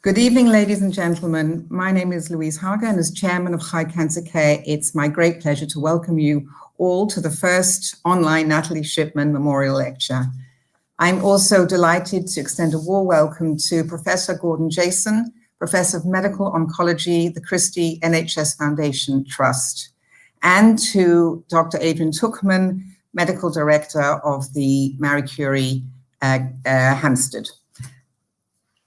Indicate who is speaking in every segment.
Speaker 1: Good evening, ladies and gentlemen. My name is Louise Hager, and as Chairman of High Cancer Care, it's my great pleasure to welcome you all to the first online Natalie Shipman Memorial Lecture. I'm also delighted to extend a warm welcome to Professor Gordon Jayson, Professor of Medical Oncology, the Christie NHS Foundation Trust, and to Dr. Adrian Tuchman, Medical Director of the Marie Curie Hampstead.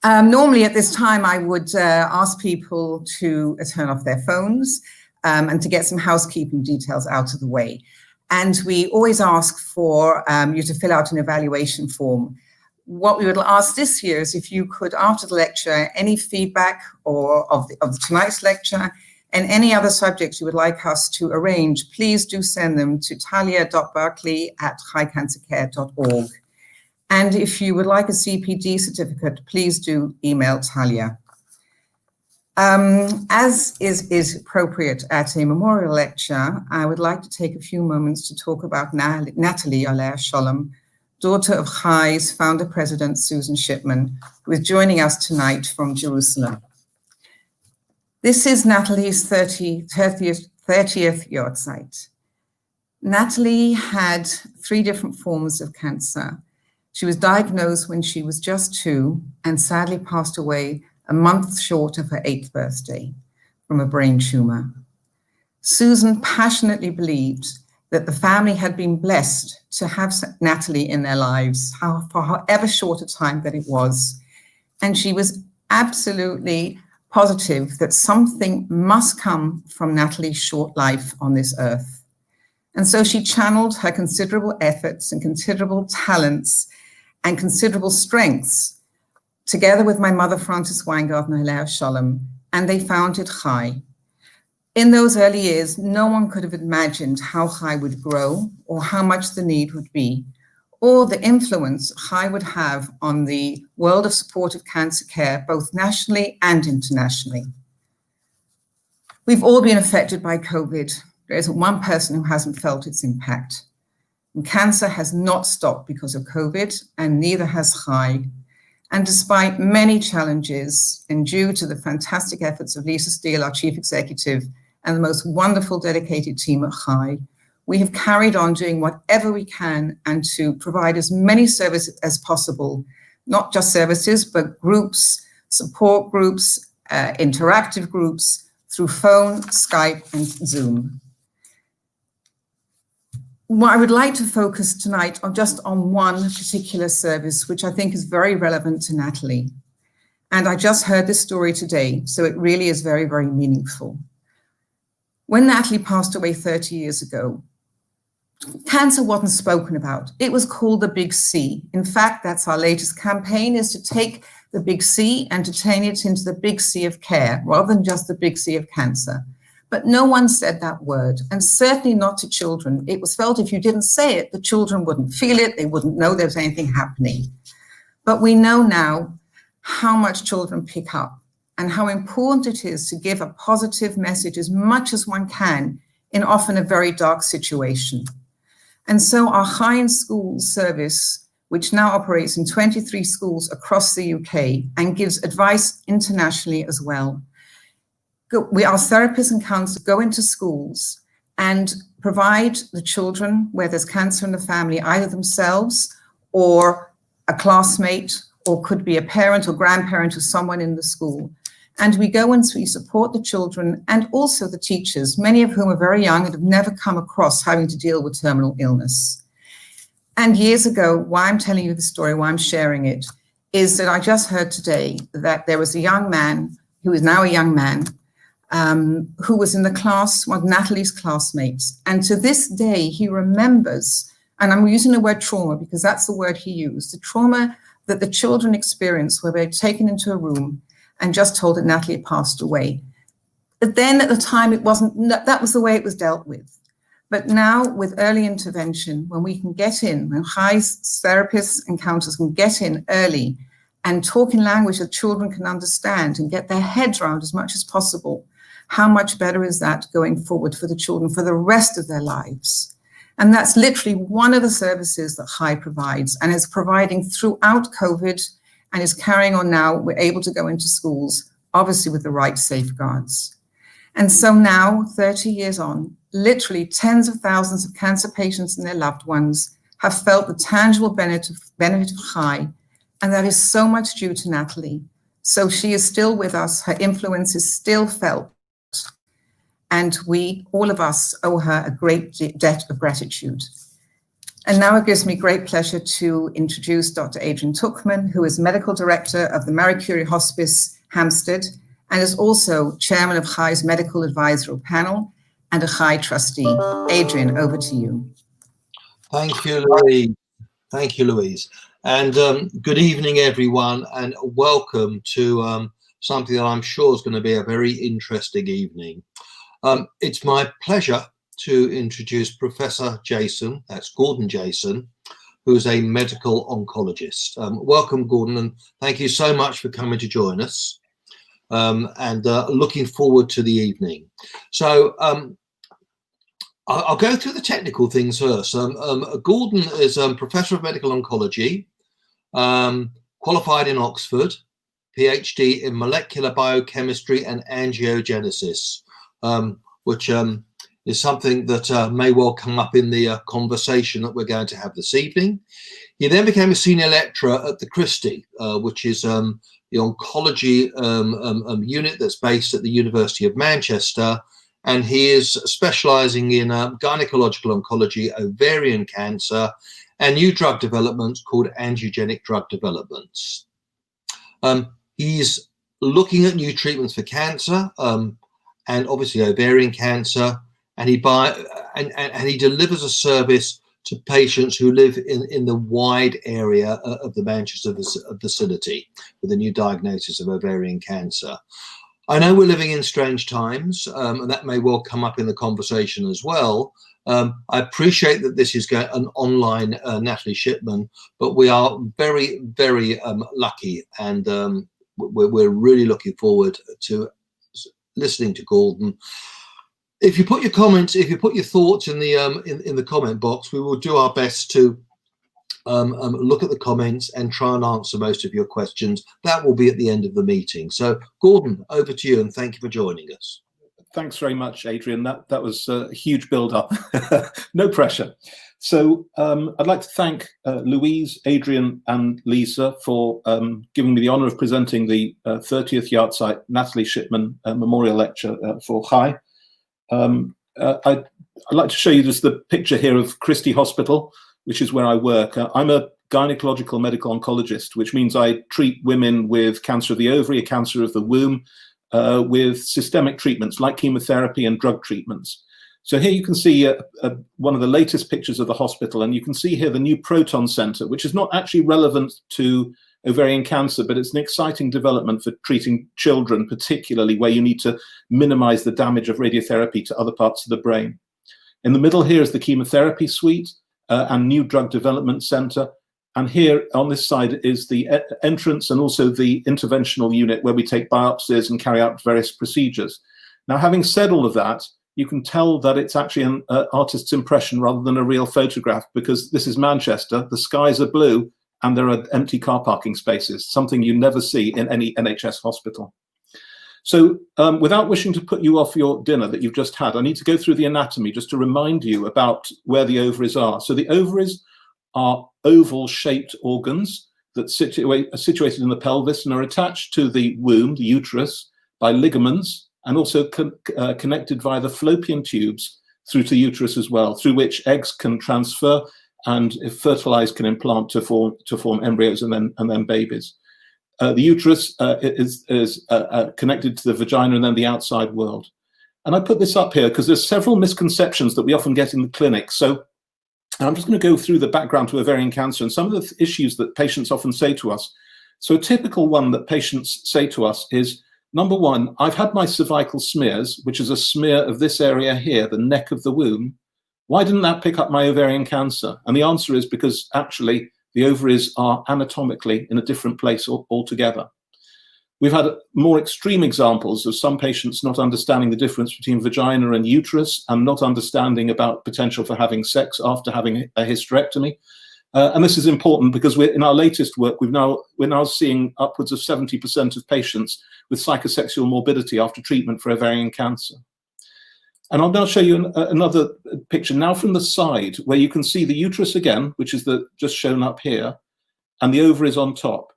Speaker 1: Normally at this time, I would ask people to turn off their phones and to get some housekeeping details out of the way. And we always ask for you to fill out an evaluation form. What we would ask this year is if you could, after the lecture, any feedback or of tonight's lecture and any other subjects you would like us to arrange, please do send them to talia.barkley@highcancercare.org. And if you would like a CPD certificate, please do email Talia. As is appropriate at a memorial lecture, I would like to take a few moments to talk about Natalie Alea Sholem, daughter of Chai's founder-president Susan Shipman, who is joining us tonight from Jerusalem. This is Natalie's 30th yahrzeit. Natalie had 3 different forms of cancer. She was diagnosed when she was just 2 and sadly passed away a month short of her 8th birthday from a brain tumor. Susan passionately believed that the family had been blessed to have Natalie in their lives, for however short a time that it was. And she was absolutely positive that something must come from Natalie's short life on this earth. And so she channeled her considerable efforts and considerable talents and considerable strengths, together with my mother, Frances Weingarten Alea Sholem, and they founded Chai. In those early years, no one could have imagined how Chai would grow or how much the need would be, or the influence Chai would have on the world of supportive cancer care, both nationally and internationally. We've all been affected by COVID. There isn't one person who hasn't felt its impact. And cancer has not stopped because of COVID, and neither has Chai. And despite many challenges, and due to the fantastic efforts of Lisa Steele, our chief executive, and the most wonderful dedicated team at Chai, we have carried on doing whatever we can and to provide as many services as possible, not just services, but groups, support groups, interactive groups through phone, Skype, and Zoom. Well, I would like to focus tonight on just one particular service, which I think is very relevant to Natalie. And I just heard this story today, so it really is very, very meaningful. When Natalie passed away 30 years ago, cancer wasn't spoken about. It was called the Big C. In fact, that's our latest campaign, is to take the Big C and to turn it into the Big C of care, rather than just the Big C of cancer. But no one said that word, and certainly not to children. It was felt if you didn't say it, the children wouldn't feel it, they wouldn't know there was anything happening. But we know now how much children pick up and how important it is to give a positive message as much as one can in often a very dark situation. And so our Chai in Schools service, which now operates in 23 schools across the UK and gives advice internationally as well. Our therapists and counselors go into schools and provide the children where there's cancer in the family, either themselves or a classmate, or could be a parent or grandparent or someone in the school. And we go and we support the children and also the teachers, many of whom are very young and have never come across having to deal with terminal illness. And years ago, why I'm telling you the story, why I'm sharing it, is that I just heard today that there was a young man, who is now a young man, who was in the class, one of Natalie's classmates. And to this day, he remembers, and I'm using the word trauma because that's the word he used, the trauma that the children experienced where they were taken into a room and just told that Natalie had passed away. But then at the time, it wasn't, that was the way it was dealt with. But now with early intervention, when we can get in, when Chai's therapists and counselors can get in early and talk in language that children can understand and get their heads around as much as possible, how much better is that going forward for the children for the rest of their lives? And that's literally one of the services that Chai provides and is providing throughout COVID and is carrying on now. We're able to go into schools, obviously with the right safeguards. And so now, 30 years on, literally tens of thousands of cancer patients and their loved ones have felt the tangible benefit of high, and that is so much due to Natalie. So she is still with us, her influence is still felt, and we, all of us, owe her a great debt of gratitude. And now it gives me great pleasure to introduce Dr. Adrian Tuchman, who is Medical Director of the Marie Curie Hospice, Hampstead, and is also Chairman of HI's Medical Advisory Panel and a HI trustee. Adrian, over to you.
Speaker 2: Thank you, Louise. Thank you, Louise. And good evening, everyone, and welcome to something that I'm sure is going to be a very interesting evening. It's my pleasure to introduce Professor Jayson, that's Gordon Jayson, who's a medical oncologist. Welcome, Gordon, and thank you so much for coming to join us. And looking forward to the evening. So I'll go through the technical things first. Gordon is Professor of Medical Oncology, qualified in Oxford, PhD in Molecular Biochemistry and Angiogenesis, which is something that may well come up in the conversation that we're going to have this evening. He then became a senior lecturer at the Christie, which is the oncology unit that's based at the University of Manchester, and he is specializing in gynecological oncology, ovarian cancer, and new drug developments called angiogenic drug developments. He's looking at new treatments for cancer, and obviously ovarian cancer, and he delivers a service to patients who live in the wide area of the Manchester vicinity with a new diagnosis of ovarian cancer. I know we're living in strange times, and that may well come up in the conversation as well. I appreciate that this is an online Natalie Shipman, but we are very, very lucky, and we're really looking forward to listening to Gordon. If you put your comments, if you put your thoughts in the comment box, we will do our best to look at the comments and try and answer most of your questions. That will be at the end of the meeting. So, Gordon, over to you, and thank you for joining us.
Speaker 3: Thanks very much, Adrian. That was a huge build-up. No pressure. So I'd like to thank Louise, Adrian, and Lisa for giving me the honour of presenting the 30th Yahrzeit Natalie Shipman Memorial Lecture for HI. I'd like to show you just the picture here of Christie Hospital, which is where I work. I'm a gynecological medical oncologist, which means I treat women with cancer of the ovary, cancer of the womb, with systemic treatments like chemotherapy and drug treatments. So here you can see one of the latest pictures of the hospital, and you can see here the new proton center, which is not actually relevant to ovarian cancer, but it's an exciting development for treating children, particularly where you need to minimize the damage of radiotherapy to other parts of the brain. In the middle here is the chemotherapy suite and new drug development center. And here on this side is the entrance and also the interventional unit where we take biopsies and carry out various procedures. Now, having said all of that, you can tell that it's actually an artist's impression rather than a real photograph, because this is Manchester, the skies are blue, and there are empty car parking spaces, something you never see in any NHS hospital. So without wishing to put you off your dinner that you've just had, I need to go through the anatomy just to remind you about where the ovaries are. So the ovaries are oval-shaped organs that are situated in the pelvis and are attached to the womb, the uterus, by ligaments, and also connected via the fallopian tubes through to the uterus as well, through which eggs can transfer and, if fertilized, can implant to form embryos and then babies. The uterus is connected to the vagina and then the outside world. And I put this up here because there's several misconceptions that we often get in the clinic. So I'm just going to go through the background to ovarian cancer and some of the issues that patients often say to us. So a typical one that patients say to us is, number one, I've had my cervical smears, which is a smear of this area here, the neck of the womb. Why didn't that pick up my ovarian cancer? And the answer is because actually the ovaries are anatomically in a different place altogether. We've had more extreme examples of some patients not understanding the difference between vagina and uterus and not understanding about potential for having sex after having a hysterectomy. And this is important because in our latest work, we're now seeing upwards of 70% of patients with psychosexual morbidity after treatment for ovarian cancer. And I'll now show you another picture now from the side, where you can see the uterus again, which is just shown up here, and the ovaries on top.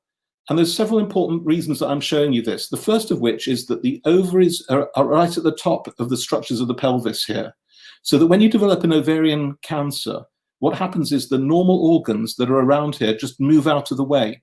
Speaker 3: And there's several important reasons that I'm showing you this. The first of which is that the ovaries are right at the top of the structures of the pelvis here. So that when you develop an ovarian cancer, what happens is the normal organs that are around here just move out of the way.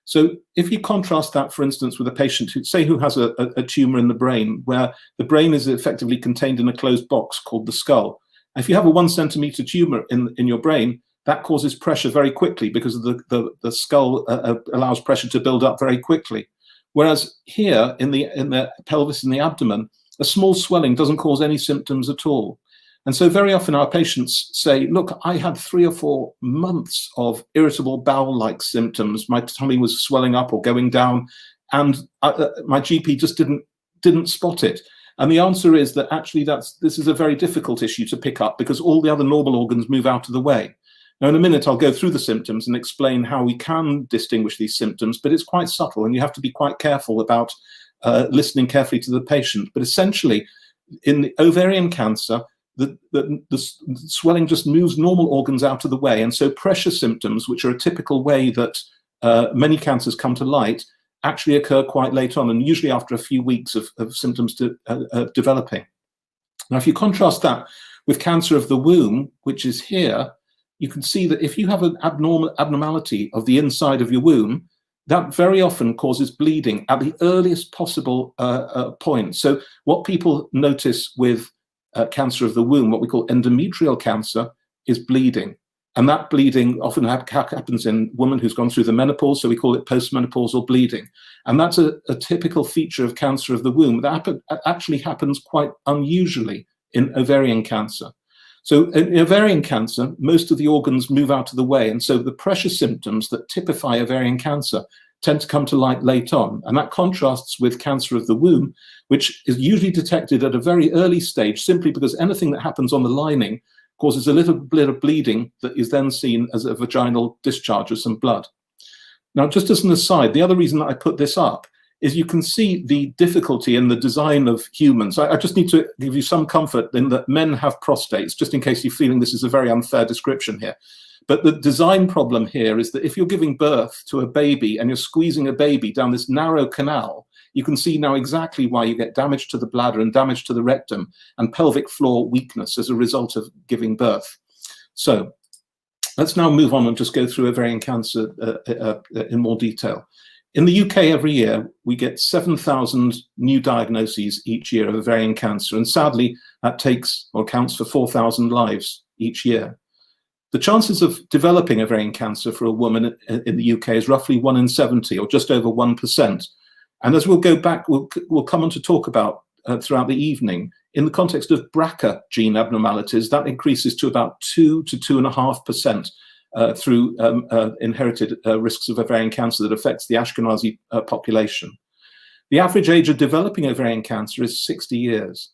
Speaker 3: So if you contrast that, for instance, with a patient who has a tumor in the brain, where the brain is effectively contained in a closed box called the skull. If you have a 1 centimeter tumor in your brain, that causes pressure very quickly because the skull allows pressure to build up very quickly. Whereas here in the pelvis and the abdomen, a small swelling doesn't cause any symptoms at all. And so very often our patients say, look, I had 3 or 4 months of irritable bowel-like symptoms. My tummy was swelling up or going down, and my GP just didn't spot it. And the answer is that actually this is a very difficult issue to pick up because all the other normal organs move out of the way. Now, in a minute, I'll go through the symptoms and explain how we can distinguish these symptoms, but it's quite subtle, and you have to be quite careful about listening carefully to the patient. But essentially, in the ovarian cancer, the swelling just moves normal organs out of the way. And so pressure symptoms, which are a typical way that many cancers come to light, actually occur quite late on, and usually after a few weeks of symptoms developing. Now, if you contrast that with cancer of the womb, which is here, you can see that if you have an abnormality of the inside of your womb, that very often causes bleeding at the earliest possible point. So what people notice with cancer of the womb, what we call endometrial cancer, is bleeding. And that bleeding often happens in women who's gone through the menopause, so we call it postmenopausal bleeding. And that's a typical feature of cancer of the womb that actually happens quite unusually in ovarian cancer. So in ovarian cancer, most of the organs move out of the way, and so the pressure symptoms that typify ovarian cancer tend to come to light late on. And that contrasts with cancer of the womb, which is usually detected at a very early stage, simply because anything that happens on the lining causes a little bit of bleeding that is then seen as a vaginal discharge of some blood. Now, just as an aside, the other reason that I put this up is you can see the difficulty in the design of humans. I just need to give you some comfort in that men have prostates, just in case you're feeling this is a very unfair description here. But the design problem here is that if you're giving birth to a baby and you're squeezing a baby down this narrow canal, you can see now exactly why you get damage to the bladder and damage to the rectum and pelvic floor weakness as a result of giving birth. So let's now move on and just go through ovarian cancer in more detail. In the UK every year, we get 7,000 new diagnoses each year of ovarian cancer. And sadly, that takes or accounts for 4,000 lives each year. The chances of developing ovarian cancer for a woman in the UK is roughly 1 in 70, or just over 1%. And as we'll go back, we'll come on to talk about throughout the evening, in the context of Braca gene abnormalities, that increases to about 2 to 2.5%. Through inherited risks of ovarian cancer that affects the Ashkenazi population. The average age of developing ovarian cancer is 60 years.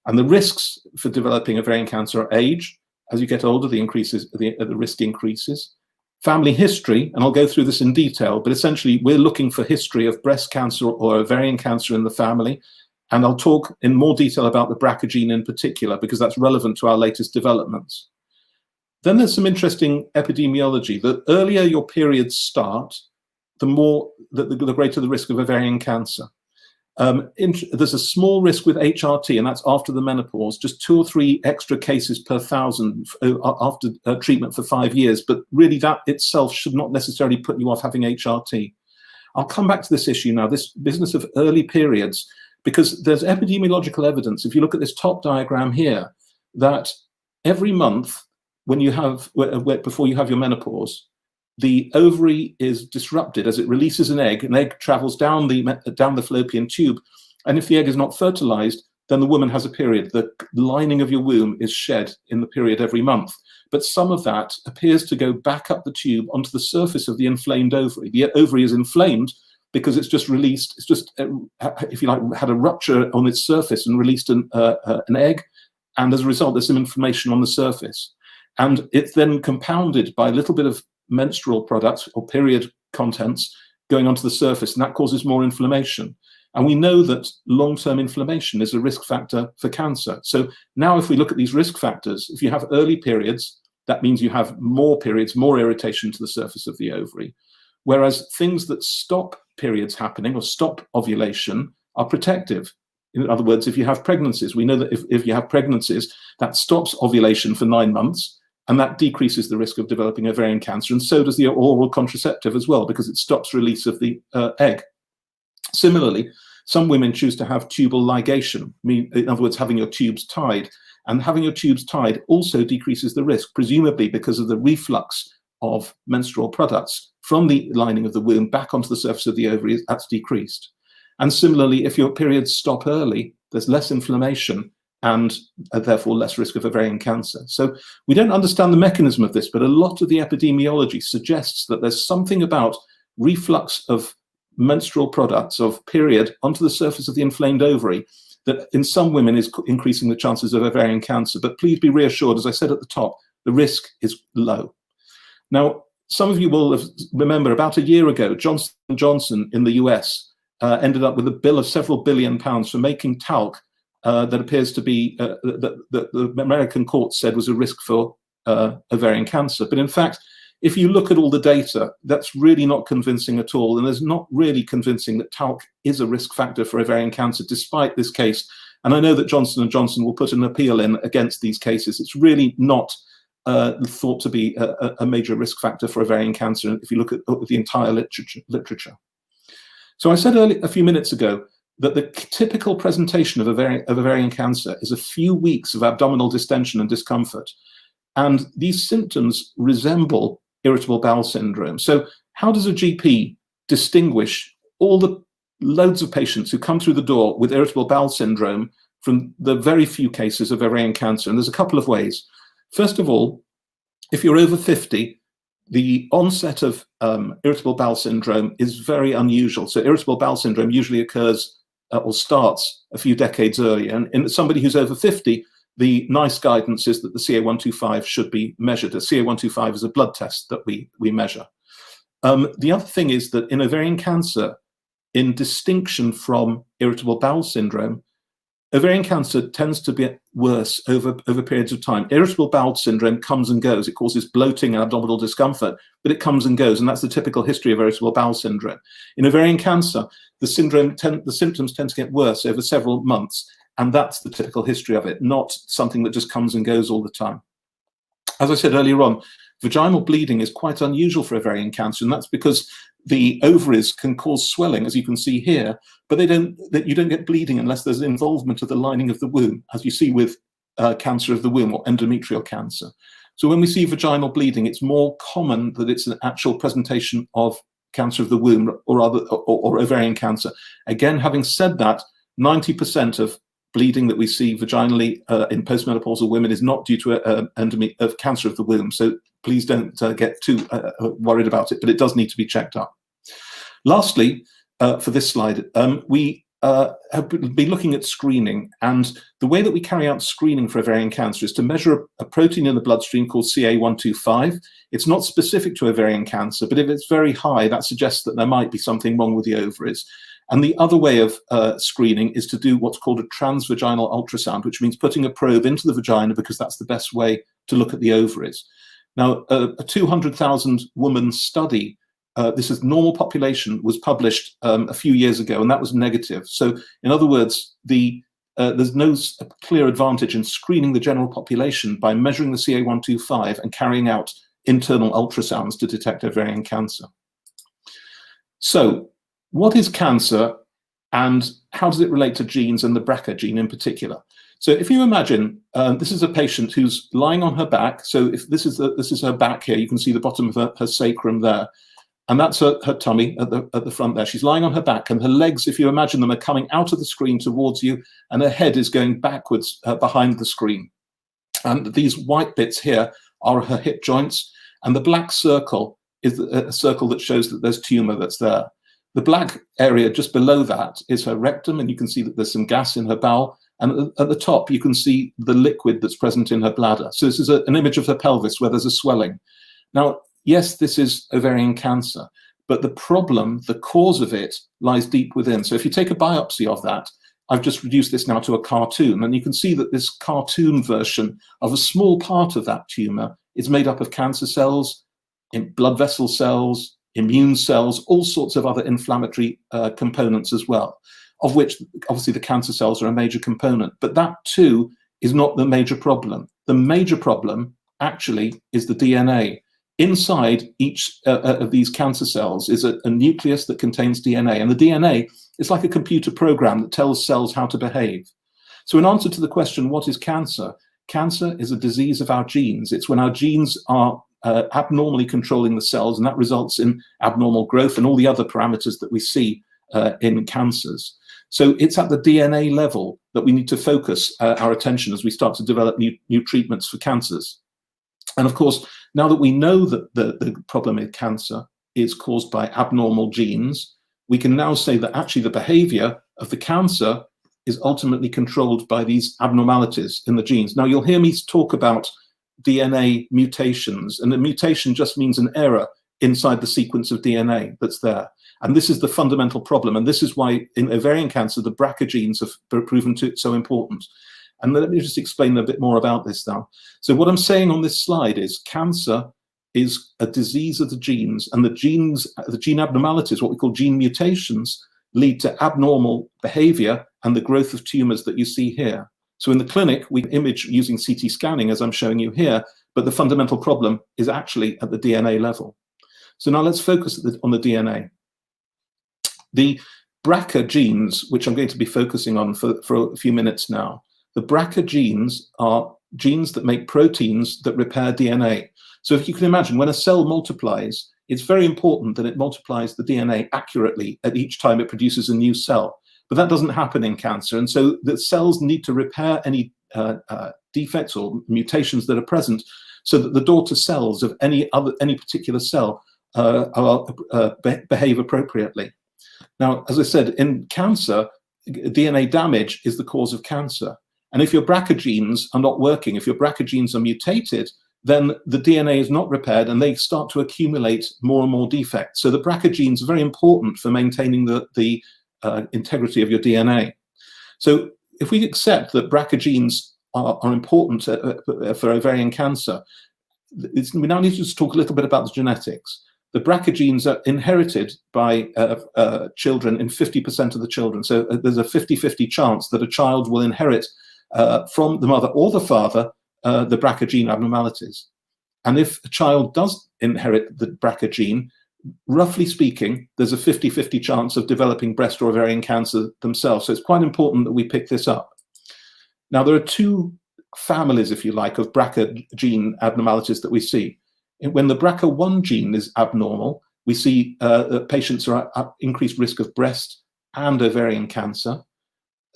Speaker 3: And the risks for developing ovarian cancer are age. As you get older, the risk increases. Family history, and I'll go through this in detail, but essentially we're looking for history of breast cancer or ovarian cancer in the family. And I'll talk in more detail about the Braca gene in particular, because that's relevant to our latest developments. Then there's some interesting epidemiology. The earlier your periods start, the greater the risk of ovarian cancer. There's a small risk with HRT, and that's after the menopause, just 2 or 3 extra cases per 1,000 after treatment for 5 years. But really that itself should not necessarily put you off having HRT. I'll come back to this issue now, this business of early periods, because there's epidemiological evidence, if you look at this top diagram here, that every month, when you have, before you have your menopause, the ovary is disrupted as it releases an egg. An egg travels down the fallopian tube, and if the egg is not fertilized, then the woman has a period. The lining of your womb is shed in the period every month. But some of that appears to go back up the tube onto the surface of the inflamed ovary. The ovary is inflamed because it's just released, it's just, if you like, had a rupture on its surface and released an egg, and as a result, there's some inflammation on the surface. And it's then compounded by a little bit of menstrual products or period contents going onto the surface, and that causes more inflammation. And we know that long-term inflammation is a risk factor for cancer. So now if we look at these risk factors, if you have early periods, that means you have more periods, more irritation to the surface of the ovary. Whereas things that stop periods happening or stop ovulation are protective. In other words, if you have pregnancies, we know that if you have pregnancies, that stops ovulation for 9 months, and that decreases the risk of developing ovarian cancer. And so does the oral contraceptive as well, because it stops release of the egg. Similarly, some women choose to have tubal ligation, in other words, having your tubes tied. And having your tubes tied also decreases the risk, presumably because of the reflux of menstrual products from the lining of the womb back onto the surface of the ovaries. That's decreased. And similarly, if your periods stop early, there's less inflammation and therefore less risk of ovarian cancer. So we don't understand the mechanism of this, but a lot of the epidemiology suggests that there's something about reflux of menstrual products, of period, onto the surface of the inflamed ovary that in some women is increasing the chances of ovarian cancer. But please be reassured, as I said at the top, the risk is low. Now, some of you will remember about a year ago, Johnson & Johnson in the US ended up with a bill of several £billion for making talc that appears to be, that the American courts said was a risk for ovarian cancer. But in fact, if you look at all the data, that's really not convincing at all. And there's not really convincing that talc is a risk factor for ovarian cancer, despite this case. And I know that Johnson & Johnson will put an appeal in against these cases. It's really not thought to be a major risk factor for ovarian cancer if you look at the entire literature. So I said a few minutes ago that the typical presentation of ovarian cancer is a few weeks of abdominal distension and discomfort. And these symptoms resemble irritable bowel syndrome. So how does a GP distinguish all the loads of patients who come through the door with irritable bowel syndrome from the very few cases of ovarian cancer? And there's a couple of ways. First of all, if you're over 50, the onset of irritable bowel syndrome is very unusual. So irritable bowel syndrome usually occurs or starts a few decades earlier. And in somebody who's over 50, the nice guidance is that the CA125 should be measured. A CA125 is a blood test that we measure. The other thing is that in ovarian cancer, in distinction from irritable bowel syndrome, ovarian cancer tends to be worse over periods of time. Irritable bowel syndrome comes and goes. It causes bloating and abdominal discomfort, but it comes and goes, and that's the typical history of irritable bowel syndrome. In ovarian cancer, the symptoms tend to get worse over several months, and that's the typical history of it, not something that just comes and goes all the time. As I said earlier on, vaginal bleeding is quite unusual for ovarian cancer, and that's because the ovaries can cause swelling, as you can see here, but you don't get bleeding unless there's involvement of the lining of the womb, as you see with cancer of the womb or endometrial cancer. So when we see vaginal bleeding, it's more common that it's an actual presentation of cancer of the womb or ovarian cancer. Again, having said that, 90% of bleeding that we see vaginally in postmenopausal women is not due to cancer of the womb. So please don't get too worried about it, but it does need to be checked up. Lastly, for this slide, we have been looking at screening, and the way that we carry out screening for ovarian cancer is to measure a protein in the bloodstream called CA125. It's not specific to ovarian cancer, but if it's very high, that suggests that there might be something wrong with the ovaries. And the other way of screening is to do what's called a transvaginal ultrasound, which means putting a probe into the vagina because that's the best way to look at the ovaries. Now, a 200,000 woman study, this is normal population, was published a few years ago, and that was negative. So in other words, there's no clear advantage in screening the general population by measuring the CA125 and carrying out internal ultrasounds to detect ovarian cancer. So, what is cancer and how does it relate to genes and the Braca gene in particular? So if you imagine, this is a patient who's lying on her back. So if this is her back here, you can see the bottom of her sacrum there. And that's her tummy at the front there. She's lying on her back, and her legs, if you imagine them, are coming out of the screen towards you, and her head is going backwards behind the screen. And these white bits here are her hip joints, and the black circle is a circle that shows that there's tumor that's there. The black area just below that is her rectum, and you can see that there's some gas in her bowel. And at the top, you can see the liquid that's present in her bladder. So this is an image of her pelvis where there's a swelling. Now, yes, this is ovarian cancer, but the problem, the cause of it, lies deep within. So if you take a biopsy of that, I've just reduced this now to a cartoon, and you can see that this cartoon version of a small part of that tumor is made up of cancer cells, blood vessel cells, immune cells, all sorts of other inflammatory components as well, of which obviously the cancer cells are a major component. But that too is not the major problem. The major problem actually is the DNA. Inside each of these cancer cells is a nucleus that contains DNA, and the DNA is like a computer program that tells cells how to behave. So in answer to the question, what is cancer? Cancer is a disease of our genes. It's when our genes are abnormally controlling the cells, and that results in abnormal growth and all the other parameters that we see in cancers. So it's at the DNA level that we need to focus our attention as we start to develop new treatments for cancers. And of course, now that we know that the problem in cancer is caused by abnormal genes, we can now say that actually the behavior of the cancer is ultimately controlled by these abnormalities in the genes. Now, you'll hear me talk about DNA mutations, and a mutation just means an error inside the sequence of DNA that's there. And this is the fundamental problem. And this is why in ovarian cancer, the Braca genes have proven so important. And let me just explain a bit more about this now. So what I'm saying on this slide is cancer is a disease of the genes, and the gene abnormalities, what we call gene mutations, lead to abnormal behavior and the growth of tumors that you see here. So in the clinic, we image using CT scanning, as I'm showing you here, but the fundamental problem is actually at the DNA level. So now let's focus on the DNA. The Braca genes, which I'm going to be focusing on for a few minutes now, the Braca genes are genes that make proteins that repair DNA. So if you can imagine, when a cell multiplies, it's very important that it multiplies the DNA accurately at each time it produces a new cell. But that doesn't happen in cancer. And so the cells need to repair any defects or mutations that are present so that the daughter cells of any particular cell behave appropriately. Now, as I said, in cancer, DNA damage is the cause of cancer. And if your Braca genes are not working, if your Braca genes are mutated, then the DNA is not repaired and they start to accumulate more and more defects. So the Braca genes are very important for maintaining the integrity of your DNA. So if we accept that Braca genes are important for ovarian cancer, we now need to just talk a little bit about the genetics. The Braca genes are inherited by children in 50% of the children. So there's a 50-50 chance that a child will inherit from the mother or the father the Braca gene abnormalities. And if a child does inherit the Braca gene, roughly speaking, there's a 50-50 chance of developing breast or ovarian cancer themselves. So it's quite important that we pick this up. Now, there are two families, if you like, of Braca gene abnormalities that we see. When the BRCA1 gene is abnormal, we see that patients are at increased risk of breast and ovarian cancer.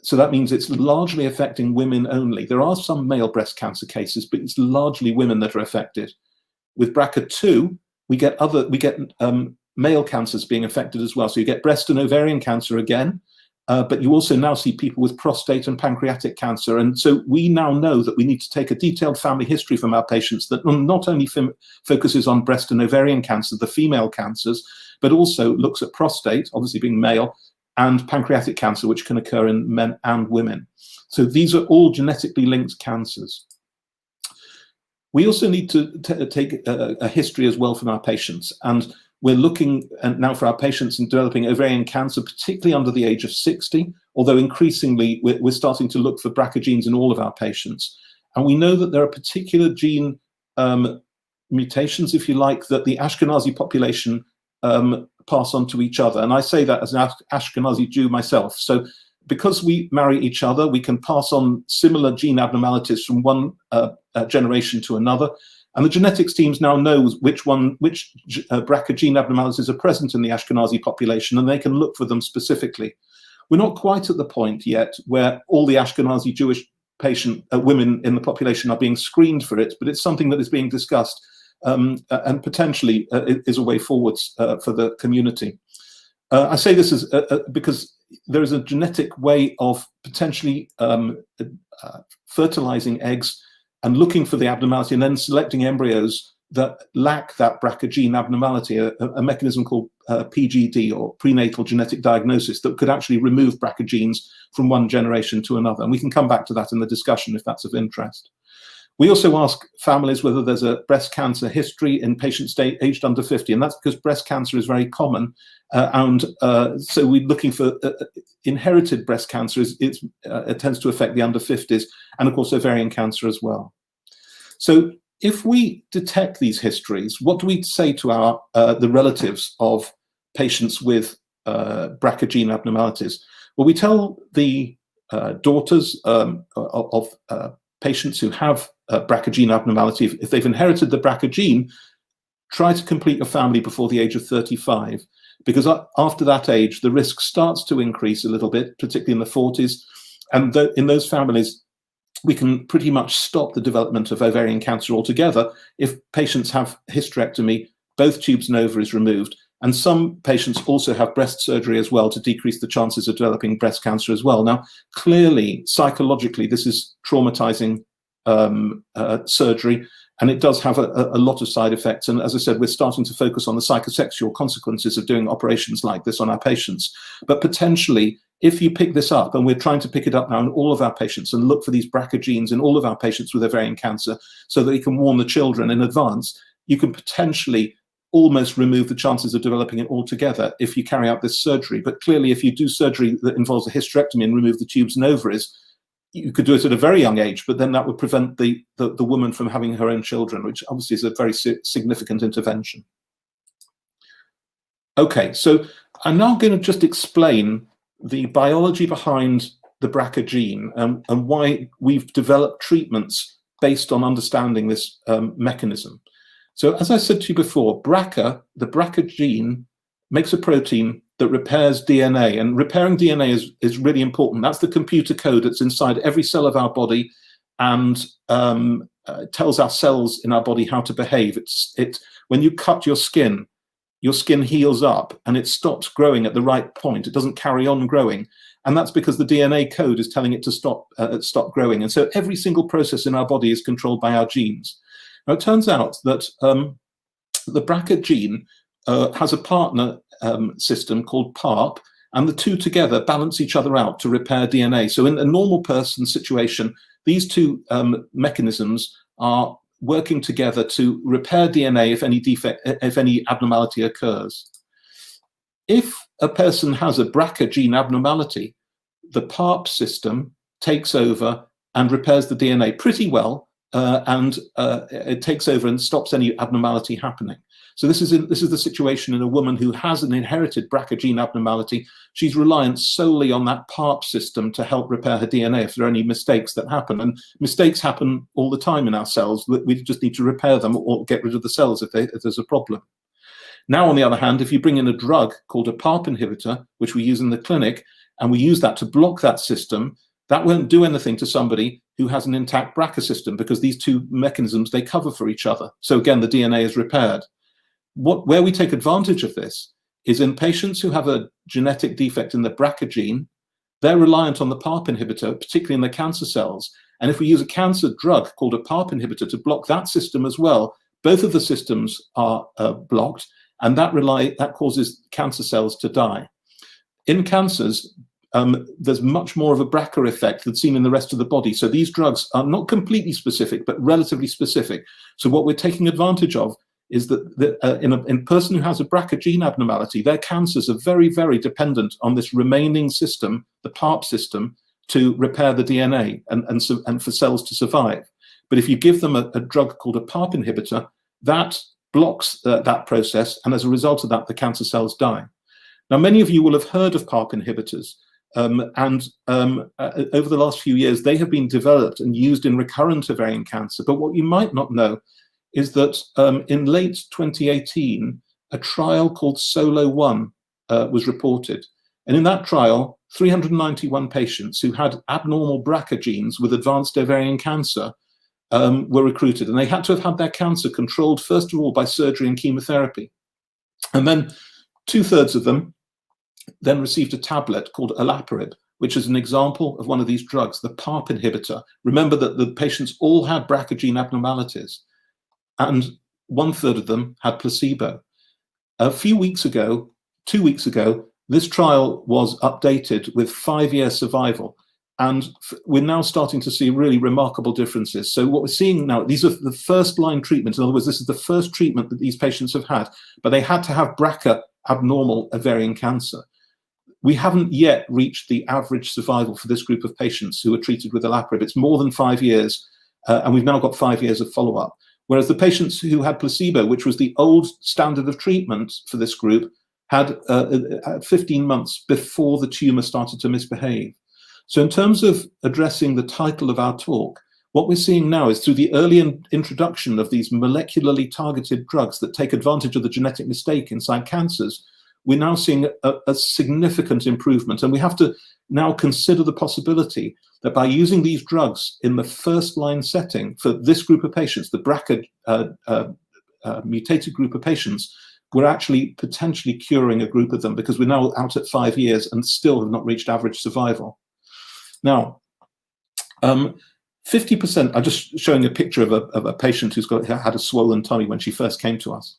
Speaker 3: So that means it's largely affecting women only. There are some male breast cancer cases, but it's largely women that are affected. With BRCA2, we get male cancers being affected as well. So you get breast and ovarian cancer again, but you also now see people with prostate and pancreatic cancer. And so we now know that we need to take a detailed family history from our patients that not only focuses on breast and ovarian cancer, the female cancers, but also looks at prostate, obviously being male, and pancreatic cancer, which can occur in men and women. So these are all genetically linked cancers. We also need to take a history as well from our patients. And we're looking now for our patients in developing ovarian cancer, particularly under the age of 60, although increasingly we're starting to look for Braca genes in all of our patients. And we know that there are particular gene mutations, if you like, that the Ashkenazi population pass on to each other. And I say that as an Ashkenazi Jew myself. So because we marry each other, we can pass on similar gene abnormalities from one generation to another. And the genetics teams now know which Braca gene abnormalities are present in the Ashkenazi population, and they can look for them specifically. We're not quite at the point yet where all the Ashkenazi Jewish women in the population are being screened for it, but it's something that is being discussed and potentially is a way forwards for the community. I say this is because there is a genetic way of potentially fertilizing eggs and looking for the abnormality and then selecting embryos that lack that BRCA gene abnormality, a mechanism called PGD, or prenatal genetic diagnosis, that could actually remove BRCA genes from one generation to another. And we can come back to that in the discussion if that's of interest. We also ask families whether there's a breast cancer history in patients aged under 50, and that's because breast cancer is very common. So we're looking for inherited breast cancer. It tends to affect the under 50s, and of course ovarian cancer as well. So if we detect these histories, what do we say to our the relatives of patients with BRCA gene abnormalities? Well, we tell the daughters of patients who have BRCA gene abnormality, if they've inherited the BRCA gene, try to complete your family before the age of 35, because after that age, the risk starts to increase a little bit, particularly in the 40s. And in those families, we can pretty much stop the development of ovarian cancer altogether if patients have hysterectomy, both tubes and ovaries removed. And some patients also have breast surgery as well to decrease the chances of developing breast cancer as well. Now, clearly, psychologically, this is traumatizing surgery, and it does have a lot of side effects. And as I said, we're starting to focus on the psychosexual consequences of doing operations like this on our patients. But potentially, if you pick this up, and we're trying to pick it up now in all of our patients and look for these BRCA genes in all of our patients with ovarian cancer so that you can warn the children in advance, you can potentially almost remove the chances of developing it altogether if you carry out this surgery. But clearly, if you do surgery that involves a hysterectomy and remove the tubes and ovaries, you could do it at a very young age, but then that would prevent the woman from having her own children, which obviously is a very significant intervention. Okay, so I'm now going to just explain the biology behind the BRCA gene and why we've developed treatments based on understanding this mechanism. So as I said to you before, BRCA, the BRCA gene, makes a protein that repairs DNA, and repairing DNA is really important. That's the computer code that's inside every cell of our body and tells our cells in our body how to behave. When you cut your skin heals up and it stops growing at the right point. It doesn't carry on growing. And that's because the DNA code is telling it to stop growing. And so every single process in our body is controlled by our genes. Now, it turns out that the BRCA gene has a partner system called PARP, and the two together balance each other out to repair DNA. So in a normal person situation, these two mechanisms are working together to repair DNA if any abnormality occurs. If a person has a BRCA gene abnormality, the PARP system takes over and repairs the DNA pretty well, and it takes over and stops any abnormality happening. So this is the situation in a woman who has an inherited BRCA gene abnormality. She's reliant solely on that PARP system to help repair her DNA if there are any mistakes that happen. And mistakes happen all the time in our cells. We just need to repair them or get rid of the cells if there's a problem. Now, on the other hand, if you bring in a drug called a PARP inhibitor, which we use in the clinic, and we use that to block that system, that won't do anything to somebody who has an intact BRCA system, because these two mechanisms, they cover for each other. So again, the DNA is repaired. Where we take advantage of this is in patients who have a genetic defect in the BRCA gene. They're reliant on the PARP inhibitor, particularly in the cancer cells. And if we use a cancer drug called a PARP inhibitor to block that system as well, both of the systems are blocked, and that causes cancer cells to die. In cancers, there's much more of a BRCA effect that's seen in the rest of the body. So these drugs are not completely specific, but relatively specific. So what we're taking advantage of is that in a person who has a BRCA gene abnormality, their cancers are very, very dependent on this remaining system, the PARP system, to repair the DNA and for cells to survive. But if you give them a drug called a PARP inhibitor, that blocks that process, and as a result of that, the cancer cells die. Now, many of you will have heard of PARP inhibitors, and over the last few years, they have been developed and used in recurrent ovarian cancer. But what you might not know is that in late 2018, a trial called SOLO-1 was reported. And in that trial, 391 patients who had abnormal BRCA genes with advanced ovarian cancer were recruited. And they had to have had their cancer controlled, first of all, by surgery and chemotherapy. And then 2/3 of them then received a tablet called olaparib, which is an example of one of these drugs, the PARP inhibitor. Remember that the patients all had BRCA gene abnormalities. And 1/3 of them had placebo. A few weeks ago, 2 weeks ago, this trial was updated with 5-year survival. And we're now starting to see really remarkable differences. So what we're seeing now, these are the first line treatments. In other words, this is the first treatment that these patients have had, but they had to have BRCA abnormal ovarian cancer. We haven't yet reached the average survival for this group of patients who are treated with olaparib. It's more than 5 years, and we've now got 5 years of follow-up. Whereas the patients who had placebo, which was the old standard of treatment for this group, had 15 months before the tumor started to misbehave. So in terms of addressing the title of our talk, what we're seeing now is through the early introduction of these molecularly targeted drugs that take advantage of the genetic mistake inside cancers, we're now seeing a significant improvement. And we have to now consider the possibility that by using these drugs in the first line setting for this group of patients, the BRCA mutated group of patients, we're actually potentially curing a group of them, because we're now out at 5 years and still have not reached average survival. Now, 50%, I'm just showing a picture of a patient who's had a swollen tummy when she first came to us.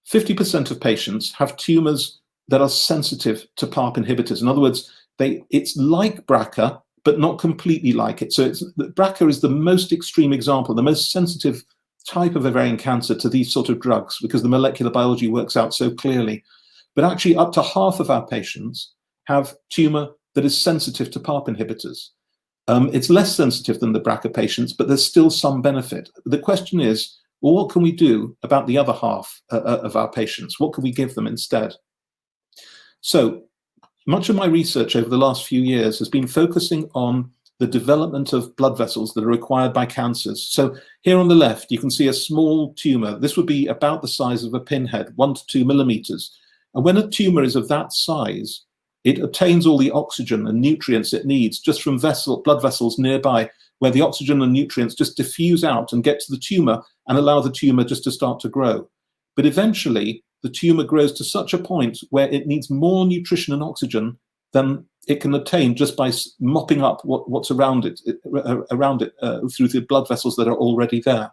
Speaker 3: 50% of patients have tumors that are sensitive to PARP inhibitors. In other words, it's like BRCA, but not completely like it. So BRCA is the most extreme example, the most sensitive type of ovarian cancer to these sort of drugs, because the molecular biology works out so clearly. But actually up to half of our patients have tumor that is sensitive to PARP inhibitors. It's less sensitive than the BRCA patients, but there's still some benefit. The question is, well, what can we do about the other half of our patients? What can we give them instead? So much of my research over the last few years has been focusing on the development of blood vessels that are required by cancers. So here on the left, you can see a small tumor. This would be about the size of a pinhead, 1 to 2 millimeters. And when a tumor is of that size, it obtains all the oxygen and nutrients it needs just from blood vessels nearby, where the oxygen and nutrients just diffuse out and get to the tumor and allow the tumor just to start to grow. But eventually, the tumor grows to such a point where it needs more nutrition and oxygen than it can obtain just by mopping up what's around it through the blood vessels that are already there.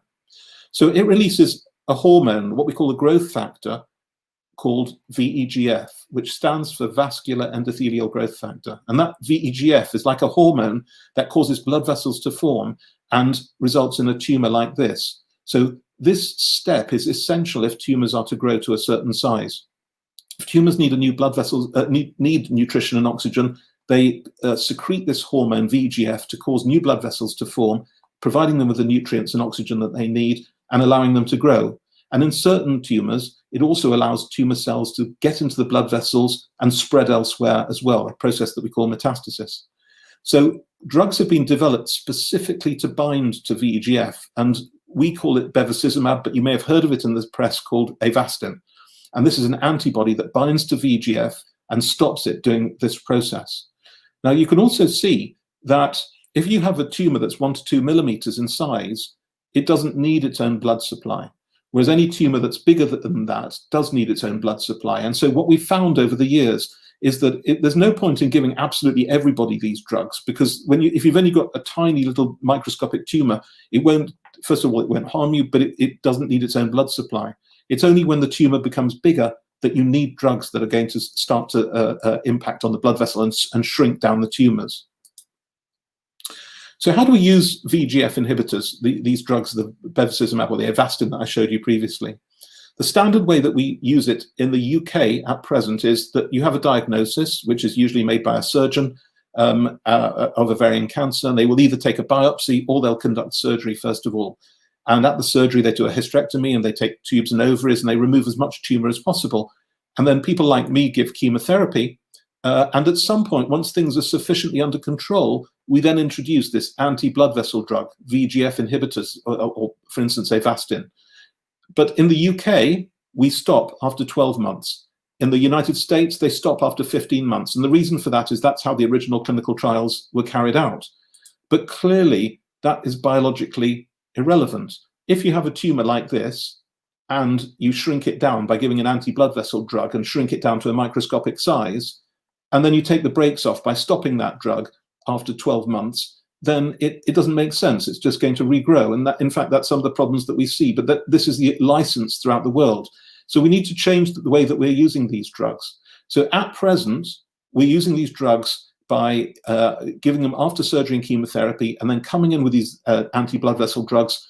Speaker 3: So it releases a hormone, what we call a growth factor, called VEGF, which stands for Vascular Endothelial Growth Factor. And that VEGF is like a hormone that causes blood vessels to form and results in a tumor like this. So this step is essential if tumors are to grow to a certain size. If tumors need need nutrition and oxygen, they secrete this hormone VEGF to cause new blood vessels to form, providing them with the nutrients and oxygen that they need and allowing them to grow. And in certain tumors, it also allows tumor cells to get into the blood vessels and spread elsewhere as well, a process that we call metastasis. So drugs have been developed specifically to bind to VEGF, and we call it Bevacizumab, but you may have heard of it in the press, called Avastin. And this is an antibody that binds to VEGF and stops it doing this process. Now, you can also see that if you have a tumor that's 1 to 2 millimeters in size, it doesn't need its own blood supply. Whereas any tumor that's bigger than that does need its own blood supply. And so what we've found over the years is that there's no point in giving absolutely everybody these drugs, because if you've only got a tiny little microscopic tumor, it won't, first of all, it won't harm you, but it doesn't need its own blood supply. It's only when the tumor becomes bigger that you need drugs that are going to start to impact on the blood vessel and shrink down the tumors. So how do we use VEGF inhibitors, these drugs, the Bevacizumab or the Avastin that I showed you previously? The standard way that we use it in the UK at present is that you have a diagnosis, which is usually made by a surgeon of ovarian cancer, and they will either take a biopsy or they'll conduct surgery first of all. And at the surgery, they do a hysterectomy and they take tubes and ovaries and they remove as much tumor as possible. And then people like me give chemotherapy. And at some point, once things are sufficiently under control, we then introduce this anti-blood vessel drug, VEGF inhibitors, or for instance, Avastin. But in the UK, we stop after 12 months. In the United States, they stop after 15 months. And the reason for that is that's how the original clinical trials were carried out. But clearly, that is biologically irrelevant. If you have a tumor like this, and you shrink it down by giving an anti-blood vessel drug and shrink it down to a microscopic size, and then you take the brakes off by stopping that drug after 12 months, then it doesn't make sense. It's just going to regrow. And that, in fact, that's some of the problems that we see. But this is the license throughout the world. So we need to change the way that we're using these drugs. So at present, we're using these drugs by giving them after surgery and chemotherapy, and then coming in with these anti-blood vessel drugs.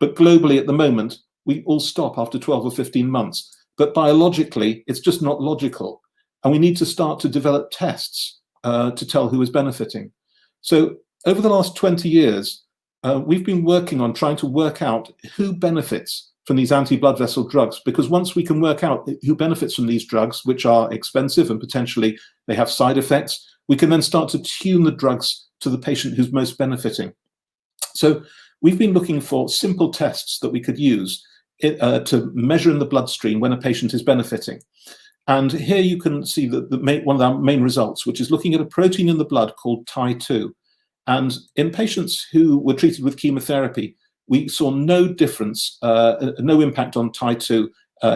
Speaker 3: But globally at the moment, we all stop after 12 or 15 months. But biologically, it's just not logical. And we need to start to develop tests to tell who is benefiting. So over the last 20 years, we've been working on trying to work out who benefits from these anti-blood vessel drugs, because once we can work out who benefits from these drugs, which are expensive and potentially they have side effects, we can then start to tune the drugs to the patient who's most benefiting. So we've been looking for simple tests that we could use to measure in the bloodstream when a patient is benefiting. And here you can see one of our main results, which is looking at a protein in the blood called Ty2. And in patients who were treated with chemotherapy, we saw no difference, no impact on Ty2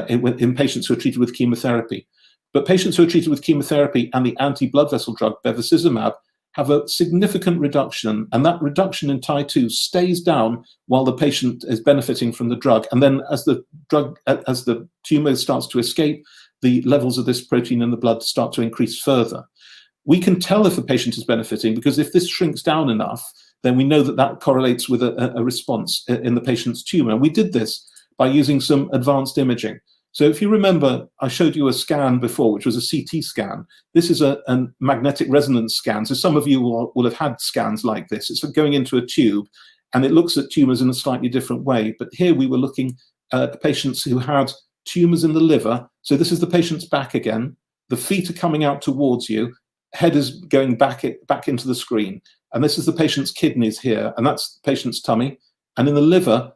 Speaker 3: in patients who are treated with chemotherapy. But patients who are treated with chemotherapy and the anti-blood vessel drug Bevacizumab have a significant reduction, and that reduction in Ty2 stays down while the patient is benefiting from the drug. And then as the tumor starts to escape, the levels of this protein in the blood start to increase further. We can tell if a patient is benefiting, because if this shrinks down enough, then we know that that correlates with a response in the patient's tumor. And we did this by using some advanced imaging. So if you remember, I showed you a scan before, which was a CT scan. This is a magnetic resonance scan. So some of you will have had scans like this. It's going into a tube, and it looks at tumors in a slightly different way. But here we were looking at patients who had tumors in the liver. So this is the patient's back again. The feet are coming out towards you. Head is going back into the screen. And this is the patient's kidneys here, and that's the patient's tummy. And in the liver,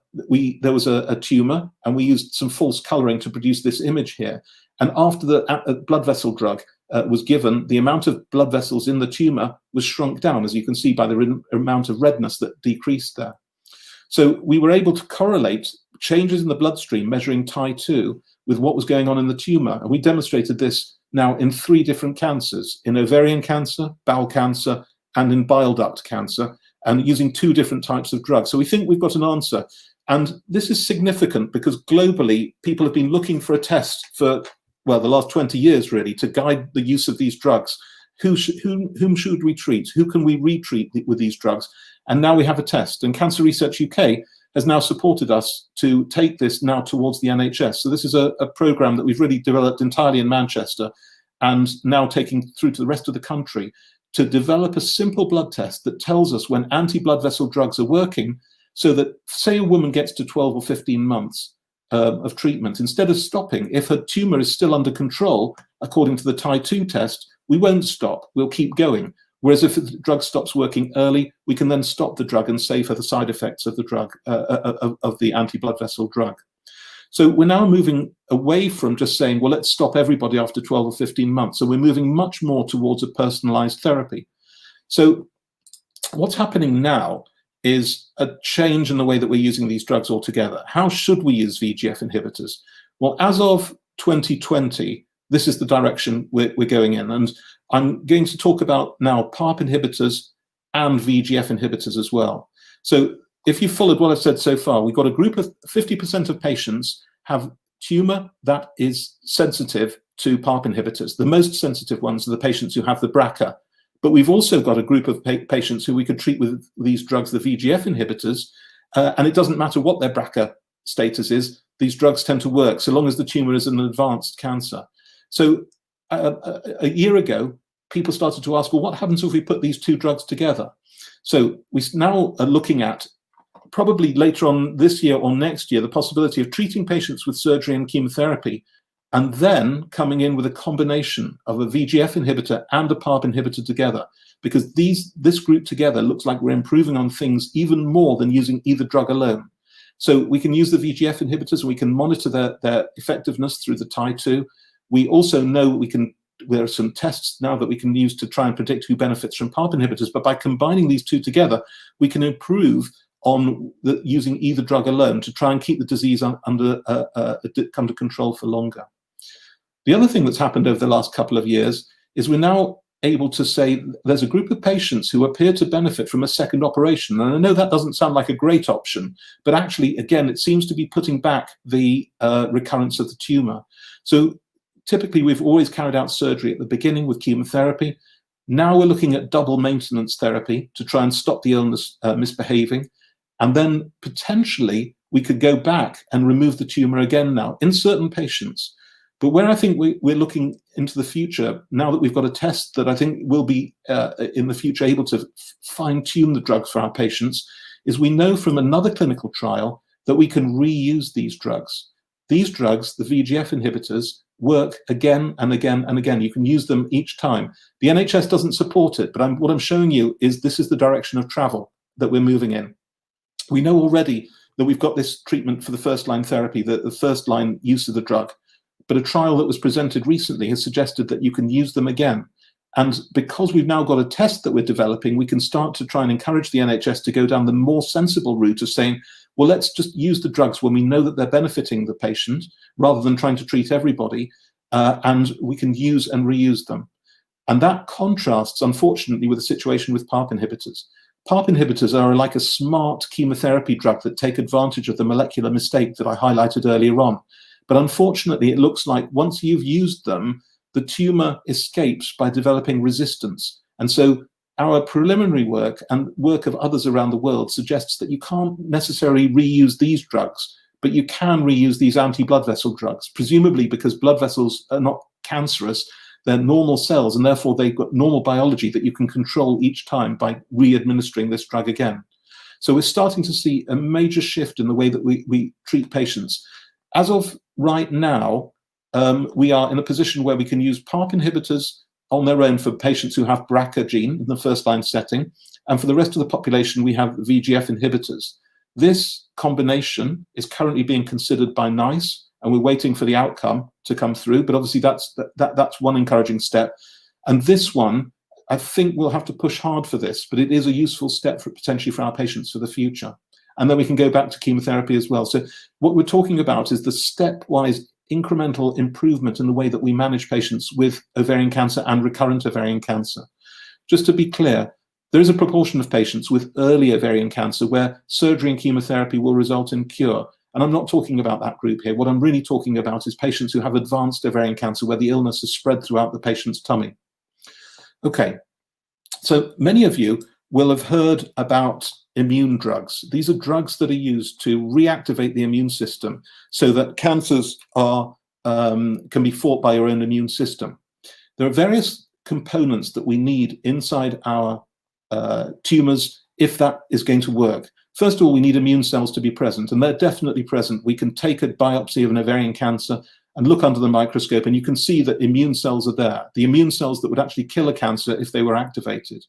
Speaker 3: there was a tumor, and we used some false coloring to produce this image here. And after the blood vessel drug was given, the amount of blood vessels in the tumor was shrunk down, as you can see by the amount of redness that decreased there. So we were able to correlate changes in the bloodstream measuring Ty2 with what was going on in the tumor. And we demonstrated this now in 3 different cancers: in ovarian cancer, bowel cancer, and in bile duct cancer, and using 2 different types of drugs. So we think we've got an answer. And this is significant because globally, people have been looking for a test for, well, the last 20 years, really, to guide the use of these drugs. Whom should we treat? Who can we retreat with these drugs? And now we have a test. And Cancer Research UK has now supported us to take this now towards the NHS. So this is a program that we've really developed entirely in Manchester and now taking through to the rest of the country to develop a simple blood test that tells us when anti-blood vessel drugs are working, so that, say, a woman gets to 12 or 15 months of treatment, instead of stopping, if her tumor is still under control, according to the Ty2 test, we won't stop, we'll keep going. Whereas if the drug stops working early, we can then stop the drug and save her the side effects of the drug, of the anti-blood vessel drug. So we're now moving away from just saying, well, let's stop everybody after 12 or 15 months. So we're moving much more towards a personalized therapy. So what's happening now is a change in the way that we're using these drugs altogether. How should we use VEGF inhibitors? Well, as of 2020, this is the direction we're going in. And I'm going to talk about now PARP inhibitors and VEGF inhibitors as well. So if you followed what I've said so far, we've got a group of 50% of patients have tumor that is sensitive to PARP inhibitors. The most sensitive ones are the patients who have the BRCA. But we've also got a group of patients who we could treat with these drugs, the VEGF inhibitors, and it doesn't matter what their BRCA status is, these drugs tend to work so long as the tumor is an advanced cancer. So a year ago, people started to ask, well, what happens if we put these 2 drugs together? So we now are looking at, probably later on this year or next year, the possibility of treating patients with surgery and chemotherapy, and then coming in with a combination of a VEGF inhibitor and a PARP inhibitor together, because this group together looks like we're improving on things even more than using either drug alone. So we can use the VEGF inhibitors, and we can monitor their effectiveness through the Ty2. We also know there are some tests now that we can use to try and predict who benefits from PARP inhibitors, but by combining these 2 together, we can improve on using either drug alone to try and keep the disease under control for longer. The other thing that's happened over the last couple of years is we're now able to say there's a group of patients who appear to benefit from a second operation. And I know that doesn't sound like a great option, but actually, again, it seems to be putting back the recurrence of the tumor. So typically, we've always carried out surgery at the beginning with chemotherapy. Now we're looking at double maintenance therapy to try and stop the illness misbehaving. And then potentially we could go back and remove the tumor again now in certain patients. But where I think we're looking into the future, now that we've got a test that I think will be in the future able to fine-tune the drugs for our patients, is we know from another clinical trial that we can reuse these drugs. These drugs, the VEGF inhibitors, work again and again and again. You can use them each time. The NHS doesn't support it, but what I'm showing you is this is the direction of travel that we're moving in. We know already that we've got this treatment for the first-line therapy, the first-line use of the drug. But a trial that was presented recently has suggested that you can use them again. And because we've now got a test that we're developing, we can start to try and encourage the NHS to go down the more sensible route of saying, well, let's just use the drugs when we know that they're benefiting the patient, rather than trying to treat everybody, and we can use and reuse them. And that contrasts, unfortunately, with the situation with PARP inhibitors. PARP inhibitors are like a smart chemotherapy drug that take advantage of the molecular mistake that I highlighted earlier on. But unfortunately, it looks like once you've used them, the tumor escapes by developing resistance. And so our preliminary work and work of others around the world suggests that you can't necessarily reuse these drugs, but you can reuse these anti-blood vessel drugs, presumably because blood vessels are not cancerous, they're normal cells, and therefore they've got normal biology that you can control each time by re-administering this drug again. So we're starting to see a major shift in the way that we treat patients. As of right now, we are in a position where we can use PARP inhibitors on their own for patients who have Braca gene in the first-line setting. And for the rest of the population, we have VEGF inhibitors. This combination is currently being considered by NICE, and we're waiting for the outcome to come through. But obviously, that's one encouraging step. And this one, I think we'll have to push hard for this, but it is a useful step potentially for our patients for the future. And then we can go back to chemotherapy as well. So what we're talking about is the stepwise incremental improvement in the way that we manage patients with ovarian cancer and recurrent ovarian cancer. Just to be clear, there is a proportion of patients with early ovarian cancer where surgery and chemotherapy will result in cure. And I'm not talking about that group here. What I'm really talking about is patients who have advanced ovarian cancer where the illness has spread throughout the patient's tummy. Okay, so many of you will have heard about immune drugs. These are drugs that are used to reactivate the immune system so that cancers can be fought by your own immune system. There are various components that we need inside our tumors if that is going to work. First of all, we need immune cells to be present, and they're definitely present. We can take a biopsy of an ovarian cancer and look under the microscope, and you can see that immune cells are there, the immune cells that would actually kill a cancer if they were activated.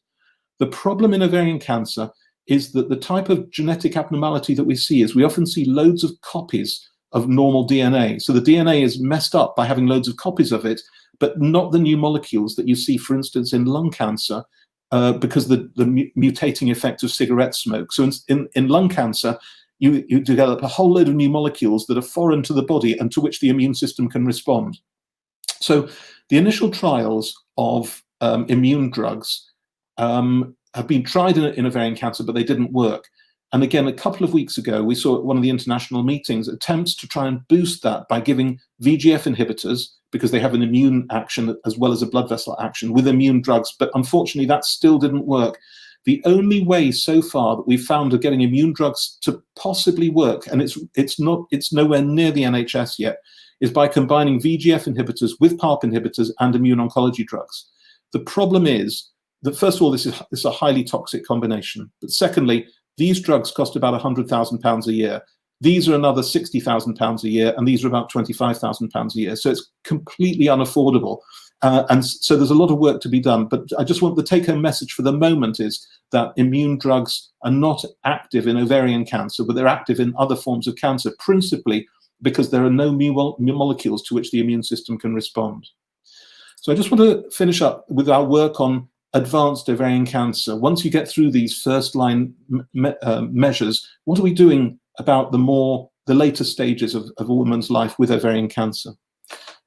Speaker 3: The problem in ovarian cancer is that the type of genetic abnormality that we see is we often see loads of copies of normal DNA. So the DNA is messed up by having loads of copies of it, but not the new molecules that you see, for instance, in lung cancer, because the mutating effect of cigarette smoke. So in lung cancer, you develop a whole load of new molecules that are foreign to the body and to which the immune system can respond. So the initial trials of immune drugs have been tried in ovarian cancer, but they didn't work. And again, a couple of weeks ago, we saw at one of the international meetings attempts to try and boost that by giving VEGF inhibitors, because they have an immune action as well as a blood vessel action, with immune drugs. But unfortunately, that still didn't work. The only way so far that we've found of getting immune drugs to possibly work, and it's nowhere near the NHS yet, is by combining VEGF inhibitors with PARP inhibitors and immune oncology drugs. The problem is that, first of all, this is a highly toxic combination. But secondly, these drugs cost about £100,000 a year. These are another £60,000 a year, and these are about £25,000 a year. So it's completely unaffordable. And so there's a lot of work to be done. But I just want the take-home message for the moment is that immune drugs are not active in ovarian cancer, but they're active in other forms of cancer, principally because there are no new molecules to which the immune system can respond. So I just want to finish up with our work on advanced ovarian cancer. Once you get through these first-line measures, what are we doing about the later stages of a woman's life with ovarian cancer?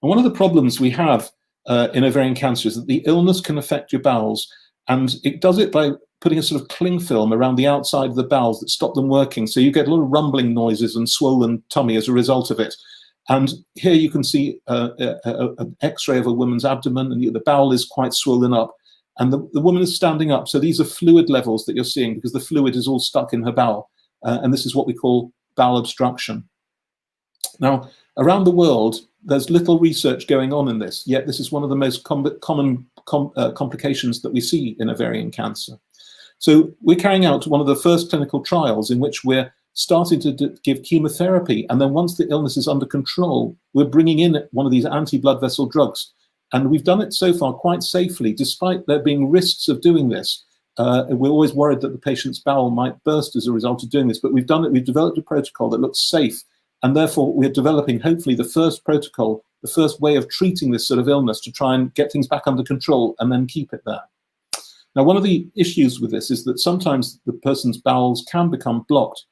Speaker 3: And one of the problems we have in ovarian cancer is that the illness can affect your bowels, and it does it by putting a sort of cling film around the outside of the bowels that stop them working. So you get a lot of rumbling noises and swollen tummy as a result of it. And here you can see an X-ray of a woman's abdomen, and the bowel is quite swollen up, and the woman is standing up. So these are fluid levels that you're seeing because the fluid is all stuck in her bowel, and this is what we call bowel obstruction. Now, around the world, there's little research going on in this, yet this is one of the most common complications that we see in ovarian cancer. So we're carrying out one of the first clinical trials in which we're starting to give chemotherapy, and then once the illness is under control, we're bringing in one of these anti-blood vessel drugs. And we've done it so far quite safely, despite there being risks of doing this. We're always worried that the patient's bowel might burst as a result of doing this, but we've developed a protocol that looks safe, and therefore we're developing hopefully the first protocol, the first way of treating this sort of illness to try and get things back under control and then keep it there. Now, one of the issues with this is that sometimes the person's bowels can become blocked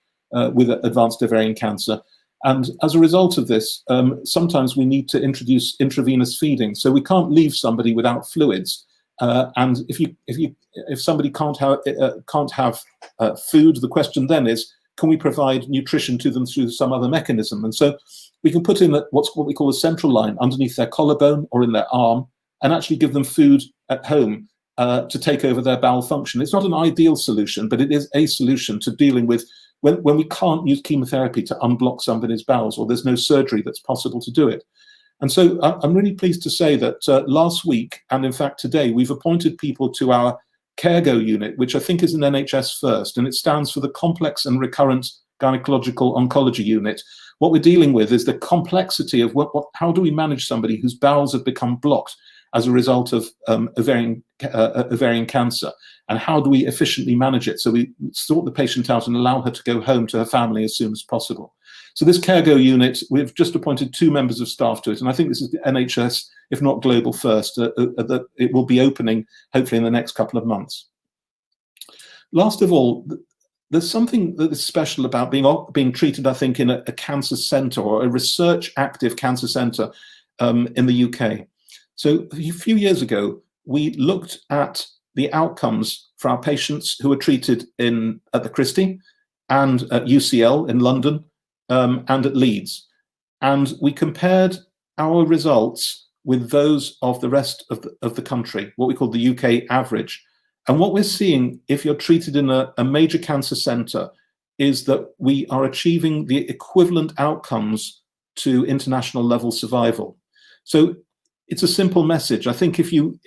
Speaker 3: with advanced ovarian cancer. And as a result of this, sometimes we need to introduce intravenous feeding. So we can't leave somebody without fluids. And if somebody can't have food, the question then is, can we provide nutrition to them through some other mechanism? And so we can put in what we call a central line underneath their collarbone or in their arm, and actually give them food at home to take over their bowel function. It's not an ideal solution, but it is a solution to dealing with when we can't use chemotherapy to unblock somebody's bowels, or there's no surgery that's possible to do it. And so I'm really pleased to say that last week, and in fact today, we've appointed people to our CareGo unit, which I think is an NHS first, and it stands for the Complex and Recurrent Gynecological Oncology Unit. What we're dealing with is the complexity of how do we manage somebody whose bowels have become blocked as a result of ovarian cancer, and how do we efficiently manage it? So we sort the patient out and allow her to go home to her family as soon as possible. So this CareGo unit, we've just appointed 2 members of staff to it, and I think this is the NHS, if not global first, that it will be opening hopefully in the next couple of months. Last of all, there's something that is special about being treated, I think, in a cancer centre or a research active cancer centre in the UK. So a few years ago, we looked at the outcomes for our patients who were treated at the Christie and at UCL in London and at Leeds. And we compared our results with those of the rest of the country, what we call the UK average. And what we're seeing, if you're treated in a major cancer centre, is that we are achieving the equivalent outcomes to international level survival. So it's a simple message. I think if you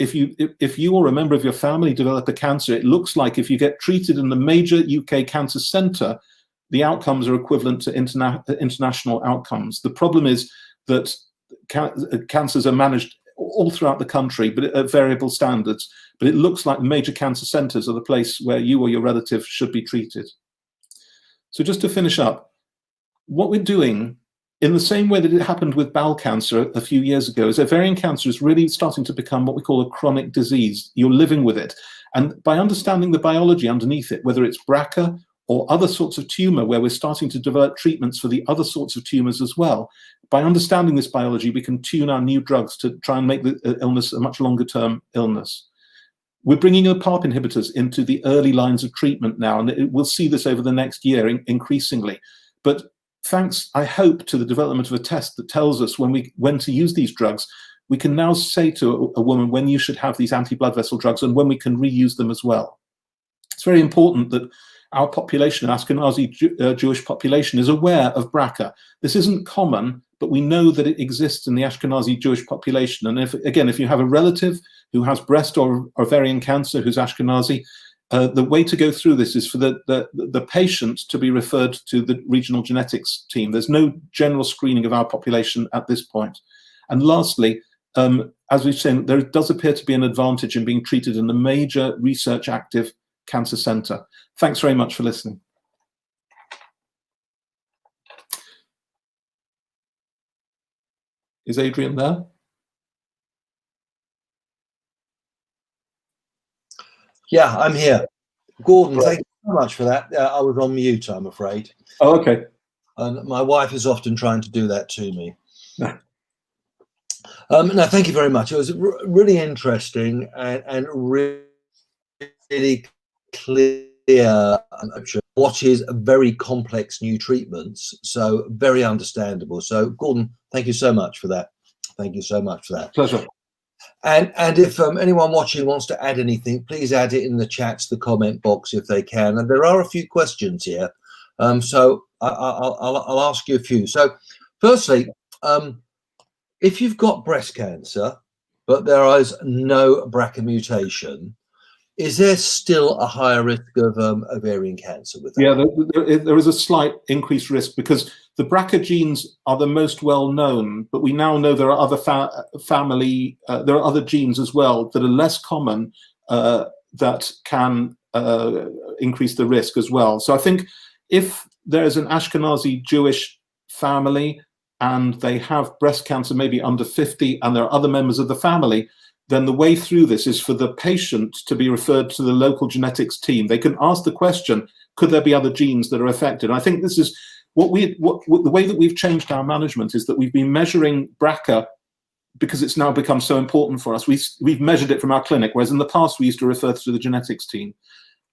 Speaker 3: or a member of your family develop a cancer, it looks like if you get treated in the major UK cancer centre, the outcomes are equivalent to international outcomes. The problem is that cancers are managed all throughout the country, but at variable standards. But it looks like major cancer centres are the place where you or your relative should be treated. So just to finish up, what we're doing, in the same way that it happened with bowel cancer a few years ago, is ovarian cancer is really starting to become what we call a chronic disease. You're living with it. And by understanding the biology underneath it, whether it's BRCA or other sorts of tumour, where we're starting to develop treatments for the other sorts of tumours as well, by understanding this biology, we can tune our new drugs to try and make the illness a much longer term illness. We're bringing in PARP inhibitors into the early lines of treatment now, and we'll see this over the next year increasingly. But thanks, I hope, to the development of a test that tells us when to use these drugs, we can now say to a woman when you should have these anti-blood vessel drugs and when we can reuse them as well. It's very important that our population, Ashkenazi Jewish population, is aware of BRCA. This isn't common, but we know that it exists in the Ashkenazi Jewish population. And if you have a relative who has breast or ovarian cancer who's Ashkenazi, the way to go through this is for the patient to be referred to the regional genetics team. There's no general screening of our population at this point. And lastly, as we've seen, there does appear to be an advantage in being treated in a major research active cancer centre. Thanks very much for listening. Is Adrian there?
Speaker 2: Yeah, I'm here. Gordon, thank you so much for that. I was on mute, I'm afraid.
Speaker 3: Oh, okay.
Speaker 2: And my wife is often trying to do that to me. No, thank you very much. It was really interesting and really clear what is very complex new treatments. So very understandable. So Gordon, thank you so much for that. Thank you so much for that.
Speaker 3: Pleasure.
Speaker 2: And if anyone watching wants to add anything, please add it in the chats, the comment box if they can. And there are a few questions here. So I'll ask you a few. So firstly, if you've got breast cancer, but there is no BRCA mutation, is there still a higher risk of ovarian cancer with that?
Speaker 3: Yeah, there is a slight increased risk because the BRCA genes are the most well known, but we now know there are other there are other genes as well that are less common that can increase the risk as well. So I think if there is an Ashkenazi Jewish family and they have breast cancer maybe under 50 and there are other members of the family, then the way through this is for the patient to be referred to the local genetics team. They can ask the question, could there be other genes that are affected? And I think this is the way that we've changed our management is that we've been measuring BRCA because it's now become so important for us. We've measured it from our clinic, whereas in the past we used to refer to the genetics team.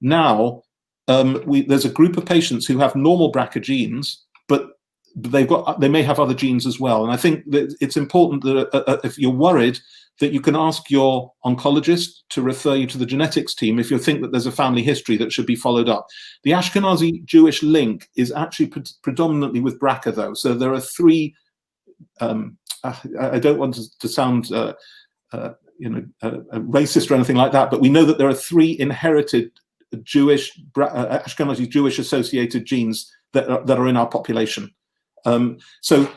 Speaker 3: Now, there's a group of patients who have normal BRCA genes, but they may have other genes as well. And I think that it's important that if you're worried, that you can ask your oncologist to refer you to the genetics team if you think that there's a family history that should be followed up. The Ashkenazi Jewish link is actually predominantly with BRCA, though. So there are three. I don't want to sound racist or anything like that, but we know that there are three inherited Ashkenazi Jewish associated genes that are in our population. So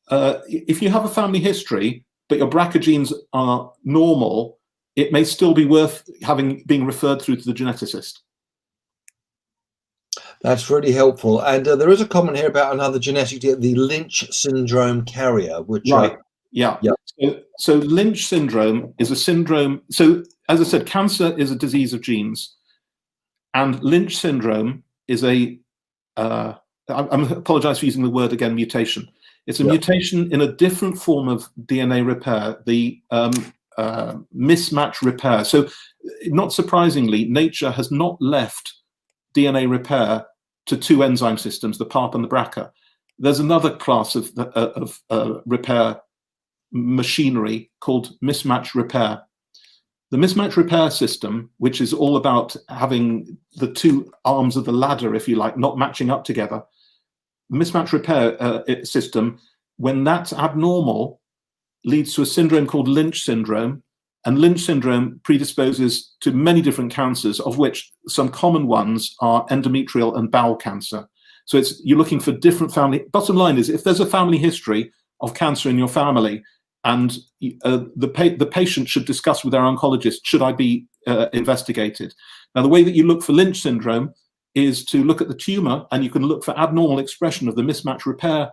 Speaker 3: if you have a family history, but your BRCA genes are normal, it may still be worth being referred through to the geneticist.
Speaker 2: That's really helpful. And there is a comment here about another genetic, the Lynch syndrome carrier, which
Speaker 3: right. Yeah. So Lynch syndrome is a syndrome. So as I said, cancer is a disease of genes, and Lynch syndrome is I apologize for using the word again, mutation. It's a mutation in a different form of DNA repair, the mismatch repair. So not surprisingly, nature has not left DNA repair to two enzyme systems, the PARP and the BRCA. There's another class of repair machinery called mismatch repair. The mismatch repair system, which is all about having the two arms of the ladder, if you like, not matching up together, mismatch repair system, when that's abnormal, leads to a syndrome called Lynch syndrome. And Lynch syndrome predisposes to many different cancers, of which some common ones are endometrial and bowel cancer. So you're looking for different family. Bottom line is, if there's a family history of cancer in your family, and the patient should discuss with their oncologist, should I be investigated? Now, the way that you look for Lynch syndrome is to look at the tumor, and you can look for abnormal expression of the mismatch repair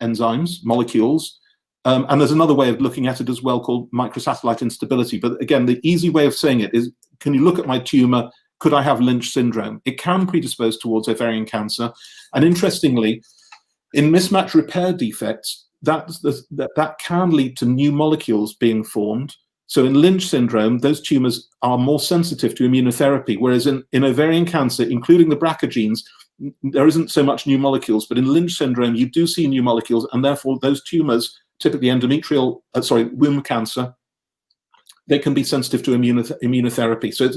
Speaker 3: enzymes, molecules. And there's another way of looking at it as well called microsatellite instability. But again, the easy way of saying it is, can you look at my tumor? Could I have Lynch syndrome? It can predispose towards ovarian cancer. And interestingly, in mismatch repair defects, that can lead to new molecules being formed. So in Lynch syndrome, those tumors are more sensitive to immunotherapy, whereas in ovarian cancer, including the BRCA genes, there isn't so much new molecules. But in Lynch syndrome, you do see new molecules, and therefore those tumors, typically womb cancer, they can be sensitive to immunotherapy. So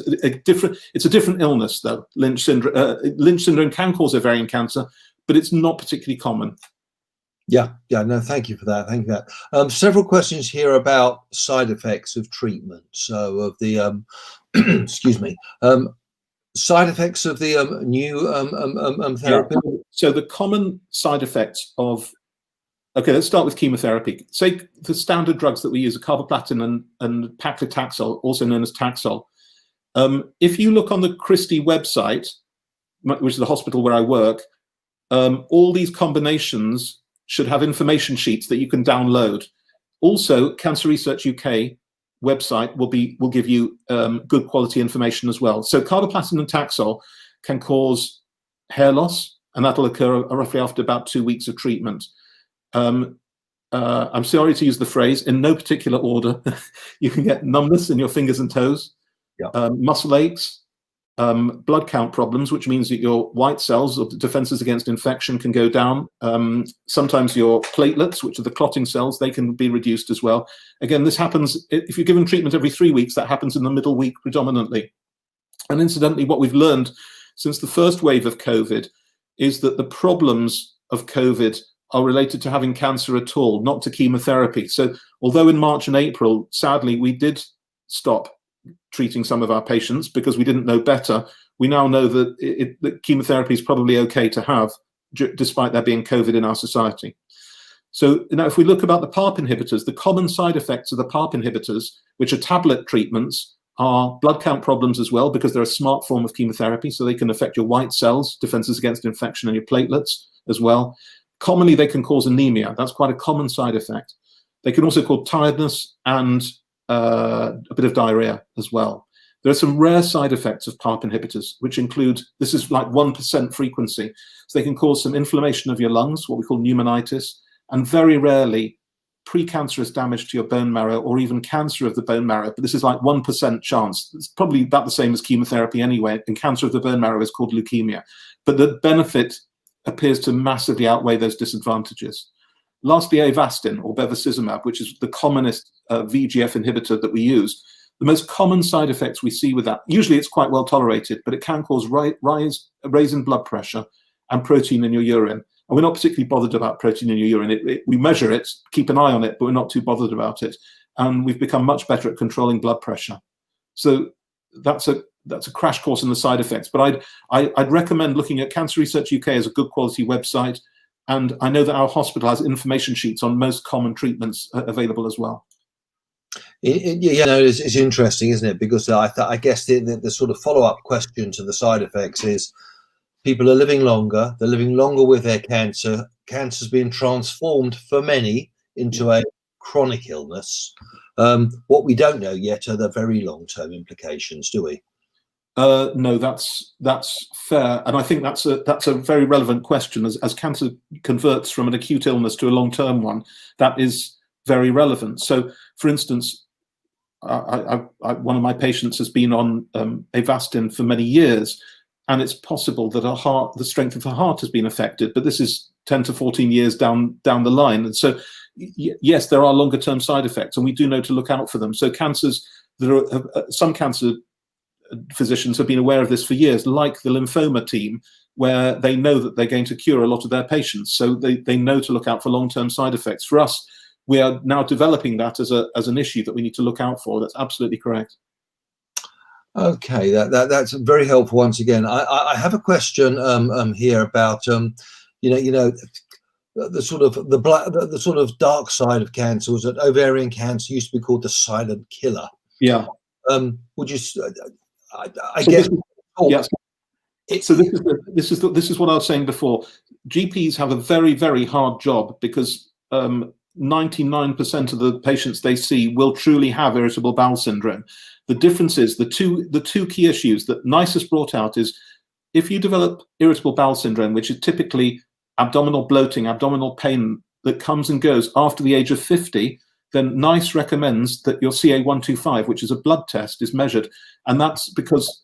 Speaker 3: it's a different illness, though. Lynch syndrome can cause ovarian cancer, but it's not particularly common.
Speaker 2: Yeah, no, thank you for that. Thank you for that. Several questions here about side effects of treatment. So of the, excuse me, side effects of the new therapy.
Speaker 3: Yeah. So the common side effects of, okay, let's start with chemotherapy. Say the standard drugs that we use are carboplatin and paclitaxel, also known as Taxol. If you look on the Christie website, which is the hospital where I work, all these combinations should have information sheets that you can download. Also, Cancer Research UK website will give you good quality information as well. So carboplatin and Taxol can cause hair loss, and that'll occur roughly after about 2 weeks of treatment. I'm sorry to use the phrase, in no particular order. You can get numbness in your fingers and toes, muscle aches, blood count problems, which means that your white cells or defenses against infection can go down. Sometimes your platelets, which are the clotting cells, they can be reduced as well. Again, this happens, if you're given treatment every 3 weeks, that happens in the middle week predominantly. And incidentally, what we've learned since the first wave of COVID is that the problems of COVID are related to having cancer at all, not to chemotherapy. So although in March and April, sadly, we did stop treating some of our patients because we didn't know better, we now know that, that chemotherapy is probably okay to have, despite there being COVID in our society. So now if we look about the PARP inhibitors, the common side effects of the PARP inhibitors, which are tablet treatments, are blood count problems as well, because they're a smart form of chemotherapy, so they can affect your white cells, defenses against infection, and your platelets as well. Commonly, they can cause anemia. That's quite a common side effect. They can also cause tiredness and a bit of diarrhea as well. There are some rare side effects of PARP inhibitors, which include, this is like 1% frequency. So they can cause some inflammation of your lungs, what we call pneumonitis, and very rarely precancerous damage to your bone marrow or even cancer of the bone marrow. But this is like 1% chance. It's probably about the same as chemotherapy anyway, and cancer of the bone marrow is called leukemia. But the benefit appears to massively outweigh those disadvantages. Lastly, Avastin or Bevacizumab, which is the commonest VEGF inhibitor that we use. The most common side effects we see with that, usually it's quite well tolerated, but it can cause raise in blood pressure and protein in your urine. And we're not particularly bothered about protein in your urine. We measure it, keep an eye on it, but we're not too bothered about it. And we've become much better at controlling blood pressure. So that's a crash course in the side effects. But I'd recommend looking at Cancer Research UK as a good quality website. And I know that our hospital has information sheets on most common treatments available as well.
Speaker 2: Yeah, no, it's interesting, isn't it? Because I guess the sort of follow-up question to the side effects is people are living longer. They're living longer with their cancer. Cancer's being transformed for many into a chronic illness. What we don't know yet are the very long-term implications, do we?
Speaker 3: No, that's fair, and I think that's a very relevant question. As cancer converts from an acute illness to a long-term one, that is very relevant. So, for instance, one of my patients has been on Avastin for many years, and it's possible that the strength of her heart has been affected. But this is 10 to 14 years down the line, and so yes, there are longer-term side effects, and we do know to look out for them. So, some cancer physicians have been aware of this for years, like the lymphoma team, where they know that they're going to cure a lot of their patients. So they know to look out for long-term side effects. For us, we are now developing that as an issue that we need to look out for. That's absolutely correct.
Speaker 2: Okay, that's very helpful once again. I have a question here about the sort of dark side of cancer was that ovarian cancer used to be called the silent killer.
Speaker 3: Yeah.
Speaker 2: Would you? I guess.
Speaker 3: Yes. So this is what I was saying before. GPs have a very, very hard job because 99% of the patients they see will truly have irritable bowel syndrome. The difference is the two key issues that NICE has brought out is if you develop irritable bowel syndrome, which is typically abdominal bloating, abdominal pain that comes and goes after the age of 50, then NICE recommends that your CA-125, which is a blood test, is measured. And that's because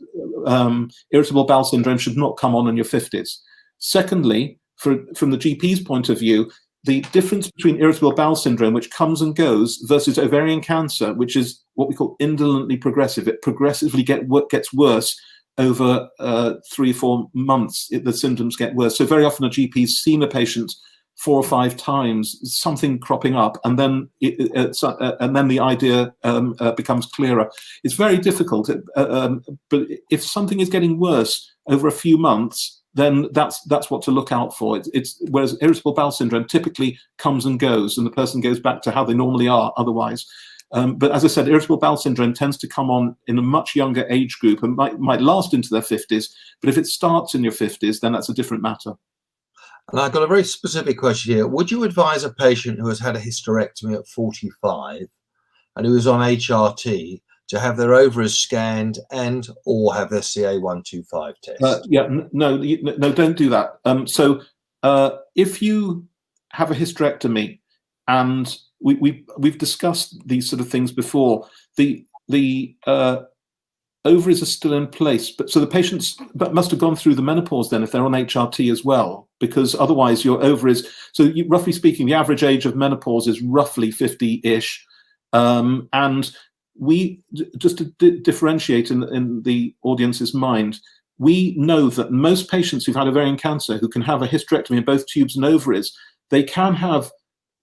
Speaker 3: irritable bowel syndrome should not come on in your 50s. Secondly, from the GP's point of view, the difference between irritable bowel syndrome, which comes and goes, versus ovarian cancer, which is what we call indolently progressive. It progressively gets worse over 3 or 4 months. The symptoms get worse. So very often a GP's seen a patient 4 or 5 times, something cropping up, and then the idea becomes clearer. It's very difficult, but if something is getting worse over a few months, then that's what to look out for. Whereas irritable bowel syndrome typically comes and goes, and the person goes back to how they normally are otherwise. But as I said, irritable bowel syndrome tends to come on in a much younger age group and might last into their 50s. But if it starts in your 50s, then that's a different matter.
Speaker 2: And I've got a very specific question here. Would you advise a patient who has had a hysterectomy at 45 and who is on HRT to have their ovaries scanned and or have their CA-125 test?
Speaker 3: No, don't do that. So if you have a hysterectomy and we've discussed these sort of things before. The ovaries are still in place, but so the patients must have gone through the menopause then if they're on HRT as well, because otherwise your ovaries. So roughly speaking, the average age of menopause is roughly 50-ish, and we just to differentiate in the audience's mind. We know that most patients who've had ovarian cancer who can have a hysterectomy in both tubes and ovaries, they can have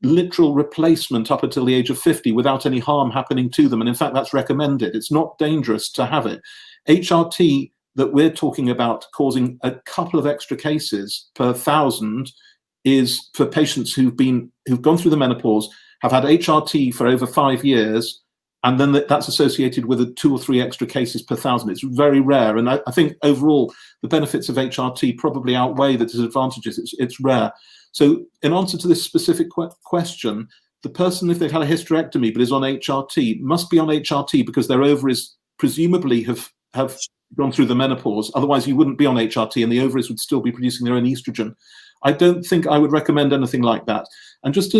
Speaker 3: literal replacement up until the age of 50 without any harm happening to them. And in fact, that's recommended. It's not dangerous to have it. HRT that we're talking about causing a couple of extra cases per 1,000 is for patients who've gone through the menopause, have had HRT for over 5 years, and then that's associated with 2 or 3 extra cases per 1,000. It's very rare. And I think overall, the benefits of HRT probably outweigh the disadvantages. It's rare. So in answer to this specific question, the person, if they've had a hysterectomy but is on HRT, must be on HRT because their ovaries presumably have gone through the menopause. Otherwise, you wouldn't be on HRT and the ovaries would still be producing their own estrogen. I don't think I would recommend anything like that. And just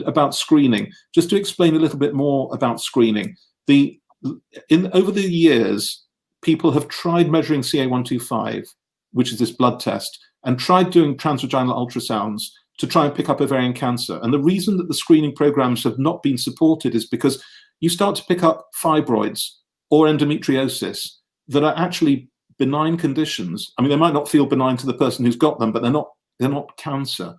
Speaker 3: about screening, just to explain a little bit more about screening. Over the years, people have tried measuring CA125, which is this blood test, and tried doing transvaginal ultrasounds to try and pick up ovarian cancer. And the reason that the screening programs have not been supported is because you start to pick up fibroids or endometriosis that are actually benign conditions. I mean, they might not feel benign to the person who's got them, but they're not cancer.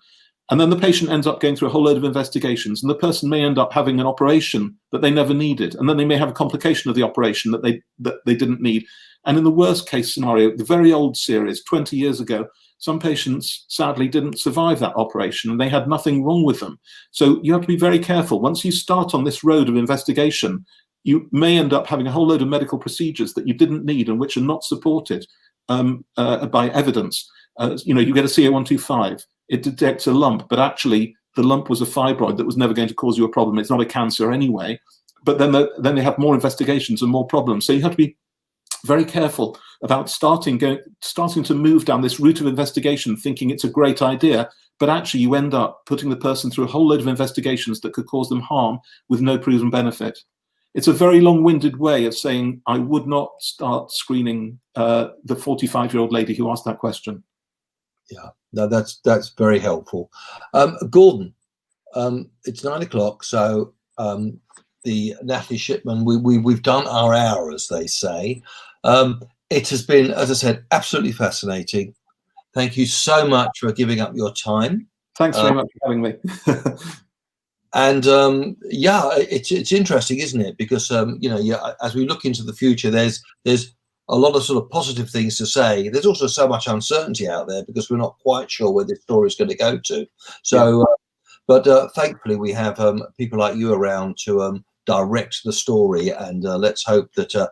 Speaker 3: And then the patient ends up going through a whole load of investigations, and the person may end up having an operation that they never needed. And then they may have a complication of the operation that they didn't need. And in the worst case scenario, the very old series, 20 years ago, some patients sadly didn't survive that operation and they had nothing wrong with them. So you have to be very careful. Once you start on this road of investigation, you may end up having a whole load of medical procedures that you didn't need and which are not supported by evidence. You get a CA125, it detects a lump, but actually the lump was a fibroid that was never going to cause you a problem. It's not a cancer anyway. But then they have more investigations and more problems. So you have to be very careful about starting to move down this route of investigation, thinking it's a great idea, but actually you end up putting the person through a whole load of investigations that could cause them harm with no proven benefit. It's a very long-winded way of saying I would not start screening the 45-year-old lady who asked that question.
Speaker 2: Yeah, no, that's very helpful. Gordon, it's 9 o'clock, so the Natalie Shipman, we've done our hour, as they say. It has been, as I said, absolutely fascinating. Thank you so much for giving up your time.
Speaker 3: Thanks very much for having me.
Speaker 2: And yeah, it's interesting, isn't it? Because as we look into the future, there's a lot of sort of positive things to say. There's also so much uncertainty out there because we're not quite sure where this story is going to go to. So, but thankfully we have people like you around to direct the story, and let's hope that.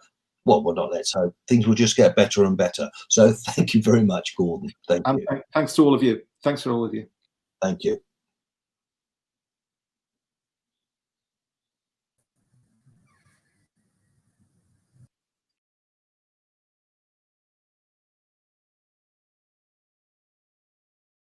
Speaker 2: Well, not let's hope. Things will just get better and better. So thank you very much, Gordon. Thank you.
Speaker 3: Thanks to all of you. Thanks for all of you.
Speaker 2: Thank you.